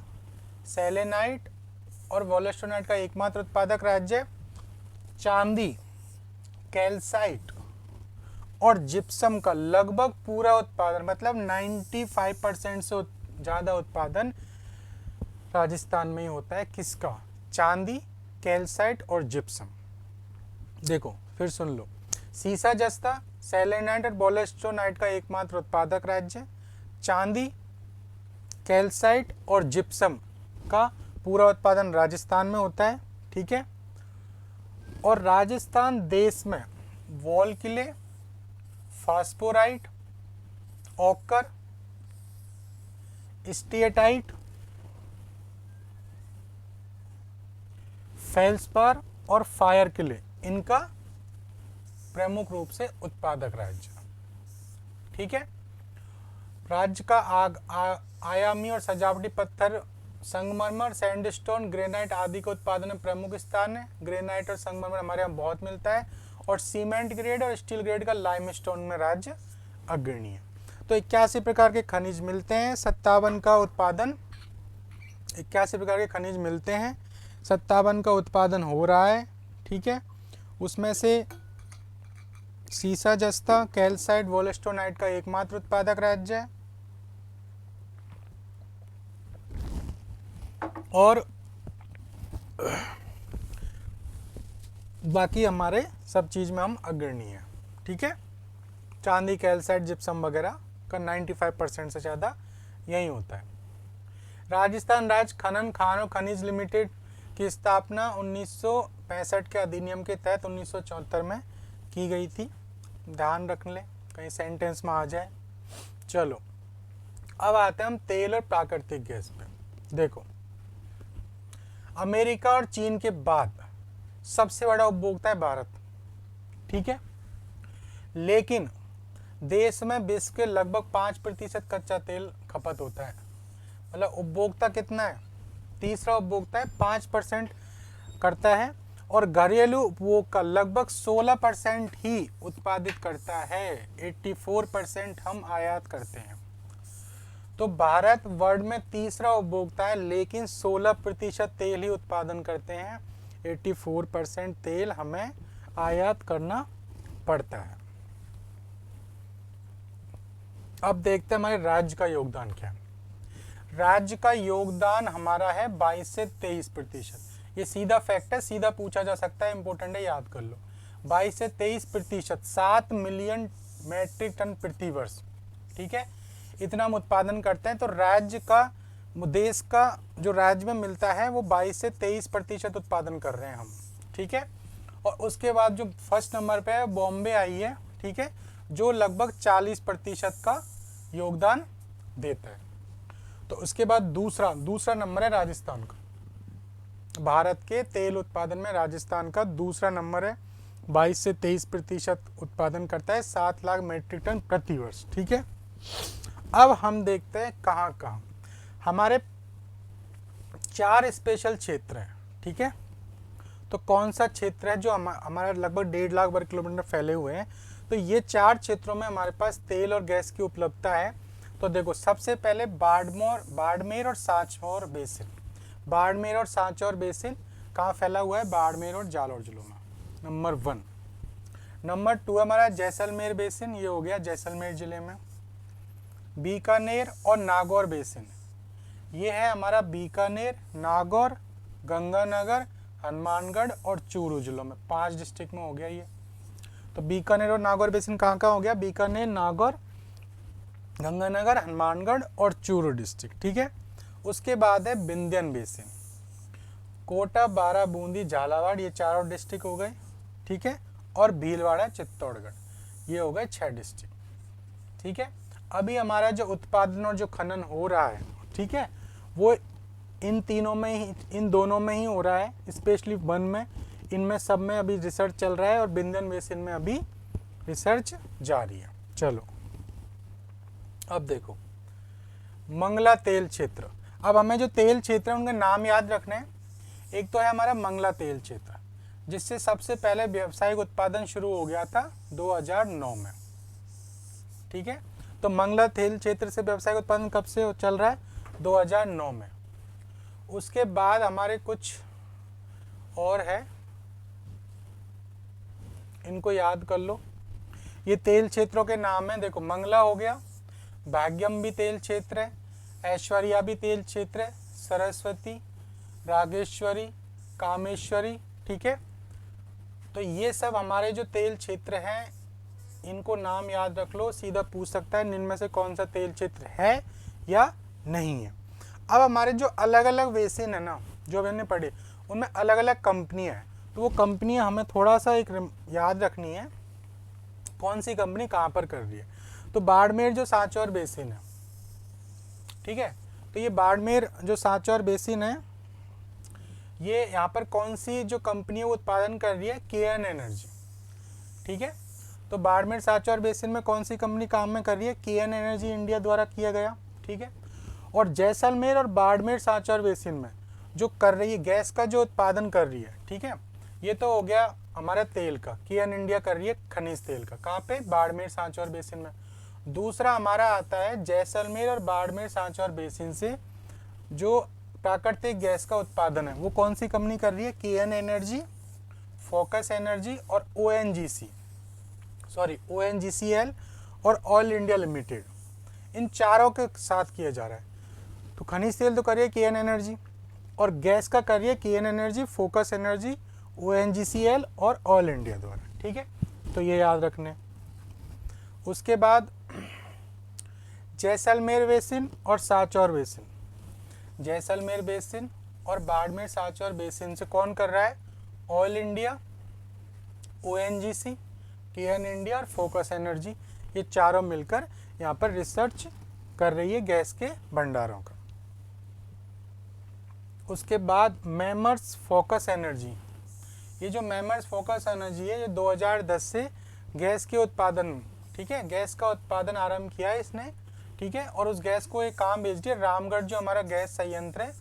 सेलेनाइट और वोलेस्टोनाइट का एकमात्र उत्पादक राज्य। चांदी, कैल्साइट और जिप्सम का लगभग पूरा उत्पादन, मतलब 95% से ज़्यादा उत्पादन राजस्थान में ही होता है। किसका? चांदी, कैल्साइट और जिप्सम। देखो फिर सुन लो, सीसा, जस्ता, सेलेनाइट और वोलेस्टोनाइट का एकमात्र उत्पादक राज्य। चांदी, कैल्साइट और जिप्सम का पूरा उत्पादन राजस्थान में होता है, ठीक है। और राजस्थान देश में वॉल किले, फास्फोराइट, ऑकर, स्टेटाइट, फेल्सपार और फायर किले, इनका प्रमुख रूप से उत्पादक राज्य, ठीक है। राज्य का आयामी और सजावटी पत्थर, संगमरमर, सैंडस्टोन, ग्रेनाइट आदि के उत्पादन में प्रमुख स्थान है। ग्रेनाइट और संगमरमर हमारे यहाँ बहुत मिलता है। और सीमेंट ग्रेड और स्टील ग्रेड का लाइमस्टोन में राज्य अग्रणी है। तो 81 प्रकार के खनिज मिलते हैं, 57 का उत्पादन, 81 प्रकार के खनिज मिलते हैं, 57 का उत्पादन हो रहा है। ठीक है, उसमें से सीसा, जस्ता, कैल्साइट, वोल्स्टोनाइट का एकमात्र उत्पादक राज्य है। और बाकी हमारे सब चीज़ में हम अग्रणी हैं। ठीक है, चांदी, कैल्साइट, जिप्सम वगैरह का 95% से ज़्यादा यही होता है। राजस्थान राज्य खनन, खान और खनिज लिमिटेड की स्थापना 1965 के अधिनियम के तहत 1974 में की गई थी। ध्यान रख लें, कहीं सेंटेंस में आ जाए। चलो, अब आते हैं हम तेल और प्राकृतिक गैस पे। देखो, अमेरिका और चीन के बाद सबसे बड़ा उपभोक्ता है भारत। ठीक है, लेकिन देश में विश्व के लगभग 5% कच्चा तेल खपत होता है। मतलब उपभोक्ता कितना है? तीसरा उपभोक्ता है, 5% करता है। और घरेलू उपभोग का लगभग 16% ही उत्पादित करता है। 84% हम आयात करते हैं। तो भारत वर्ल्ड में तीसरा उपभोक्ता है, लेकिन 16% तेल ही उत्पादन करते हैं। 84% तेल हमें आयात करना पड़ता है। अब देखते हैं हमारे राज्य का योगदान क्या है। राज्य का योगदान हमारा है 22 से 23%। ये सीधा फैक्ट है, सीधा पूछा जा सकता है, इंपॉर्टेंट है, याद कर लो। 22 से 23%, 7 मिलियन मैट्रिक टन प्रति वर्ष। ठीक है, इतना हम उत्पादन करते हैं। तो राज्य का, देश का जो राज्य में मिलता है वो 22 से 23% उत्पादन कर रहे हैं हम। ठीक है, और उसके बाद जो फर्स्ट नंबर पे है बॉम्बे आई है। ठीक है, जो लगभग 40% का योगदान देता है। तो उसके बाद दूसरा नंबर है राजस्थान का। भारत के तेल उत्पादन में राजस्थान का दूसरा नंबर है, 22 से 23% उत्पादन करता है, 7 लाख मीट्रिक टन प्रति वर्ष। ठीक है, अब हम देखते हैं कहाँ कहाँ हमारे 4 स्पेशल क्षेत्र हैं। ठीक है, तो कौन सा क्षेत्र है जो हमारा लगभग 1.5 लाख वर्ग किलोमीटर फैले हुए हैं। तो ये 4 क्षेत्रों में हमारे पास तेल और गैस की उपलब्धता है। तो देखो, सबसे पहले बाड़मेर और सांचौर बेसिन। बाड़मेर और सांचौर बेसिन कहाँ फैला हुआ है? बाड़मेर और जालौर जिलों में, नंबर 1। नंबर 2 हमारा जैसलमेर बेसिन, ये हो गया जैसलमेर जिले में। बीकानेर और नागौर बेसिन, ये है हमारा बीकानेर, नागौर, गंगानगर, हनुमानगढ़ और चूरू जिलों में, 5 डिस्ट्रिक्ट में हो गया ये। तो बीकानेर और नागौर बेसिन कहाँ कहाँ हो गया? बीकानेर, नागौर, गंगानगर, हनुमानगढ़ और चूरू डिस्ट्रिक्ट। ठीक है, उसके बाद है विंध्यन बेसिन, कोटा, बारा, बूंदी, झालावाड़, ये 4 डिस्ट्रिक्ट हो गए। ठीक है, और भीलवाड़ा, चित्तौड़गढ़, ये हो गए 6 डिस्ट्रिक्ट। ठीक है, अभी हमारा जो उत्पादन और जो खनन हो रहा है, ठीक है, वो इन दोनों में ही हो रहा है, स्पेशली 1 में। इनमें सब में अभी रिसर्च चल रहा है और विंध्यन बेसिन में अभी रिसर्च जारी है। चलो, अब देखो मंगला तेल क्षेत्र। अब हमें जो तेल क्षेत्र है उनके नाम याद रखने हैं। एक तो है हमारा मंगला तेल क्षेत्र, जिससे सबसे पहले व्यावसायिक उत्पादन शुरू हो गया था 2009 में। ठीक है, तो मंगला तेल क्षेत्र से व्यावसायिक उत्पादन कब से चल रहा है? 2009 में। उसके बाद हमारे कुछ और है, इनको याद कर लो। ये तेल क्षेत्रों के नाम है, देखो मंगला हो गया, भाग्यम भी तेल क्षेत्र है, ऐश्वर्या भी तेल क्षेत्र है, सरस्वती, रागेश्वरी, कामेश्वरी। ठीक है, तो ये सब हमारे जो तेल क्षेत्र हैं, इनको नाम याद रख लो, सीधा पूछ सकता है इनमें से कौन सा तेल क्षेत्र है या नहीं है। अब हमारे जो अलग अलग बेसिन है ना, जो हमने पढ़े, उनमें अलग अलग कंपनियां हैं। तो वो कंपनियां हमें थोड़ा सा एक याद रखनी है, कौन सी कंपनी कहाँ पर कर रही है। तो बाड़मेर जो सांचौर बेसिन है, ठीक है, तो ये बाड़मेर जो सांचौर बेसिन है, ये यहाँ पर कौन सी जो कंपनी वो उत्पादन कर रही है? KN energy. ठीक है, तो बाड़मेर सांचौर बेसिन में कौन सी कंपनी काम में कर रही है? केएन एनर्जी इंडिया द्वारा किया गया। ठीक है, और जैसलमेर और बाड़मेर सांचौर बेसिन में जो कर रही है गैस का जो उत्पादन कर रही है, ठीक है, ये तो हो गया हमारा तेल का, केन इंडिया कर रही है खनिज तेल का, कहाँ पे, बाड़मेर सांचौर बेसिन में। दूसरा हमारा आता है जैसलमेर और बाड़मेर सांचौर बेसिन से जो प्राकृतिक गैस का उत्पादन है, वो कौन सी कंपनी कर रही है, केन एनर्जी, फोकस एनर्जी और ONGCL और ऑयल इंडिया लिमिटेड, इन चारों के साथ किया जा रहा है। तो खनिज तेल तो करिए केन एनर्जी और गैस का करिए केन एनर्जी, फोकस एनर्जी, ONGCL और ऑयल इंडिया द्वारा, ठीक है, तो ये याद रखने। उसके बाद जैसलमेर बेसिन और सांचौर बेसिन, जैसलमेर बेसिन और बाड़मेर सांचौर बेसिन से कौन कर रहा है, ऑयल इंडिया, ONGC, केन इंडिया और फोकस एनर्जी, ये चारों मिलकर यहाँ पर रिसर्च कर रही है गैस के भंडारों का। उसके बाद मेमर्स फोकस एनर्जी, ये जो मेमर्स फोकस एनर्जी है ये 2010 से गैस के उत्पादन, ठीक है, गैस का उत्पादन आरंभ किया है इसने, ठीक है, और उस गैस को एक काम भेज रही है रामगढ़, जो हमारा गैस संयंत्र है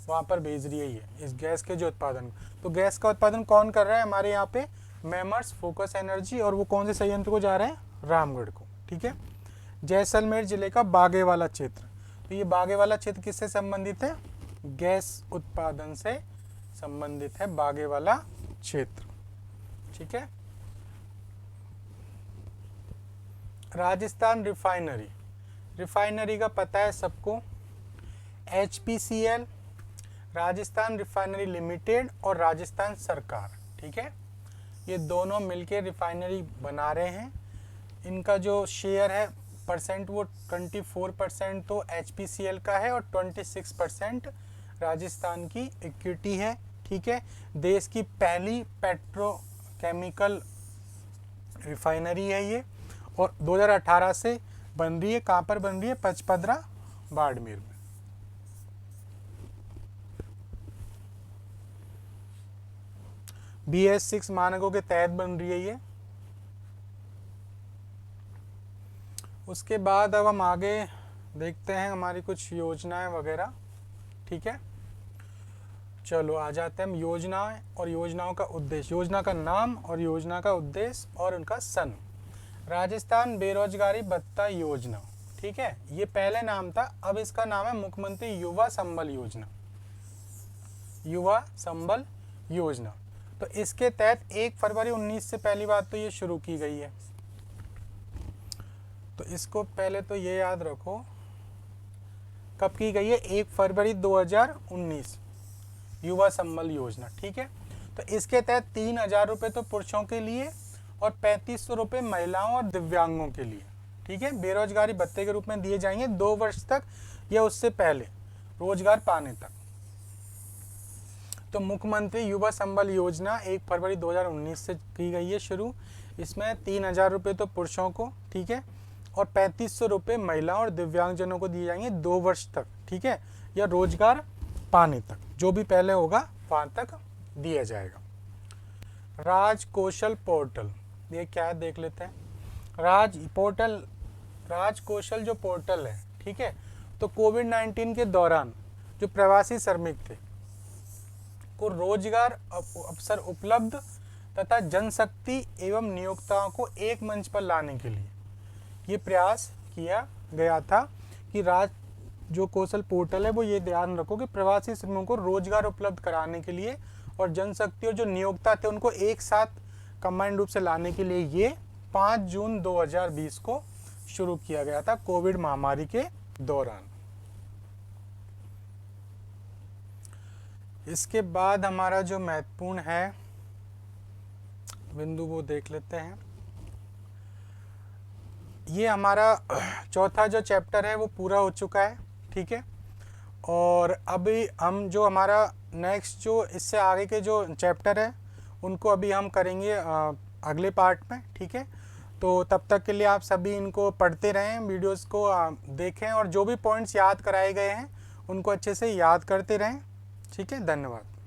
वहाँ पर भेज रही है ये इस गैस के जो उत्पादन। तो गैस का उत्पादन कौन कर रहा है हमारे यहाँ पे, मेमर्स फोकस एनर्जी, और वो कौन से संयंत्र को जा रहे हैं, रामगढ़ को, ठीक है। जैसलमेर जिले का बागेवाला क्षेत्र, तो ये बागेवाला क्षेत्र किससे संबंधित है, गैस उत्पादन से संबंधित है बागेवाला क्षेत्र, ठीक है। राजस्थान रिफाइनरी, रिफाइनरी का पता है सबको, HPCL, राजस्थान रिफाइनरी लिमिटेड और राजस्थान सरकार, ठीक है, ये दोनों मिलके रिफाइनरी बना रहे हैं। इनका जो शेयर है परसेंट वो 24% तो HPCL का है और 26% राजस्थान की इक्विटी है, ठीक है। देश की पहली पेट्रोकेमिकल रिफाइनरी है ये, और 2018 से बन रही है, कहाँ पर बन रही है, पचपदरा बाड़मेर में। BS6 मानकों के तहत बन रही है ये। उसके बाद अब हम आगे देखते हैं हमारी कुछ योजनाएं वगैरह, ठीक है। चलो आ जाते हैं हम योजनाएं और योजनाओं का उद्देश्य, योजना का नाम और योजना का उद्देश्य और उनका सन। राजस्थान बेरोजगारी भत्ता योजना, ठीक है, ये पहले नाम था, अब इसका नाम है मुख्यमंत्री युवा संबल योजना, युवा संबल योजना। तो इसके तहत 1 फरवरी 19 से पहली बात तो ये शुरू की गई है, तो इसको पहले तो ये याद रखो कब की गई है, 1 फरवरी 2019 युवा संबल योजना, ठीक है। तो इसके तहत 3,000 रुपये तो पुरुषों के लिए और 3500 रुपये महिलाओं और दिव्यांगों के लिए, ठीक है, बेरोजगारी भत्ते के रूप में दिए जाएंगे 2 वर्ष तक या उससे पहले रोजगार पाने तक। तो मुख्यमंत्री युवा संबल योजना 1 फरवरी 2019 से की गई है शुरू। इसमें 3,000 रुपये तो पुरुषों को, ठीक है, और 3500 रुपये महिलाओं और दिव्यांगजनों को दिए जाएंगे 2 वर्ष तक, ठीक है, या रोजगार पाने तक, जो भी पहले होगा वहाँ तक दिया जाएगा। राज कौशल पोर्टल, ये क्या है देख लेते हैं। राज कौशल जो पोर्टल है, ठीक है, तो कोविड-19 के दौरान जो प्रवासी श्रमिक थे को रोजगार अवसर उपलब्ध तथा जनशक्ति एवं नियोक्ताओं को एक मंच पर लाने के लिए ये प्रयास किया गया था कि राज जो कौशल पोर्टल है वो ये ध्यान रखो कि प्रवासी श्रमिकों को रोजगार उपलब्ध कराने के लिए और जनशक्ति और जो नियोक्ता थे उनको एक साथ कंबाइंड रूप से लाने के लिए ये 5 जून 2020 को शुरू किया गया था कोविड महामारी के दौरान। इसके बाद हमारा जो महत्वपूर्ण है बिंदु वो देख लेते हैं। ये हमारा चौथा जो चैप्टर है वो पूरा हो चुका है, ठीक है, और अभी हम जो हमारा नेक्स्ट जो इससे आगे के जो चैप्टर है उनको अभी हम करेंगे अगले पार्ट में, ठीक है। तो तब तक के लिए आप सभी इनको पढ़ते रहें, वीडियोस को देखें और जो भी पॉइंट्स याद कराए गए हैं उनको अच्छे से याद करते रहें, ठीक है। धन्यवाद।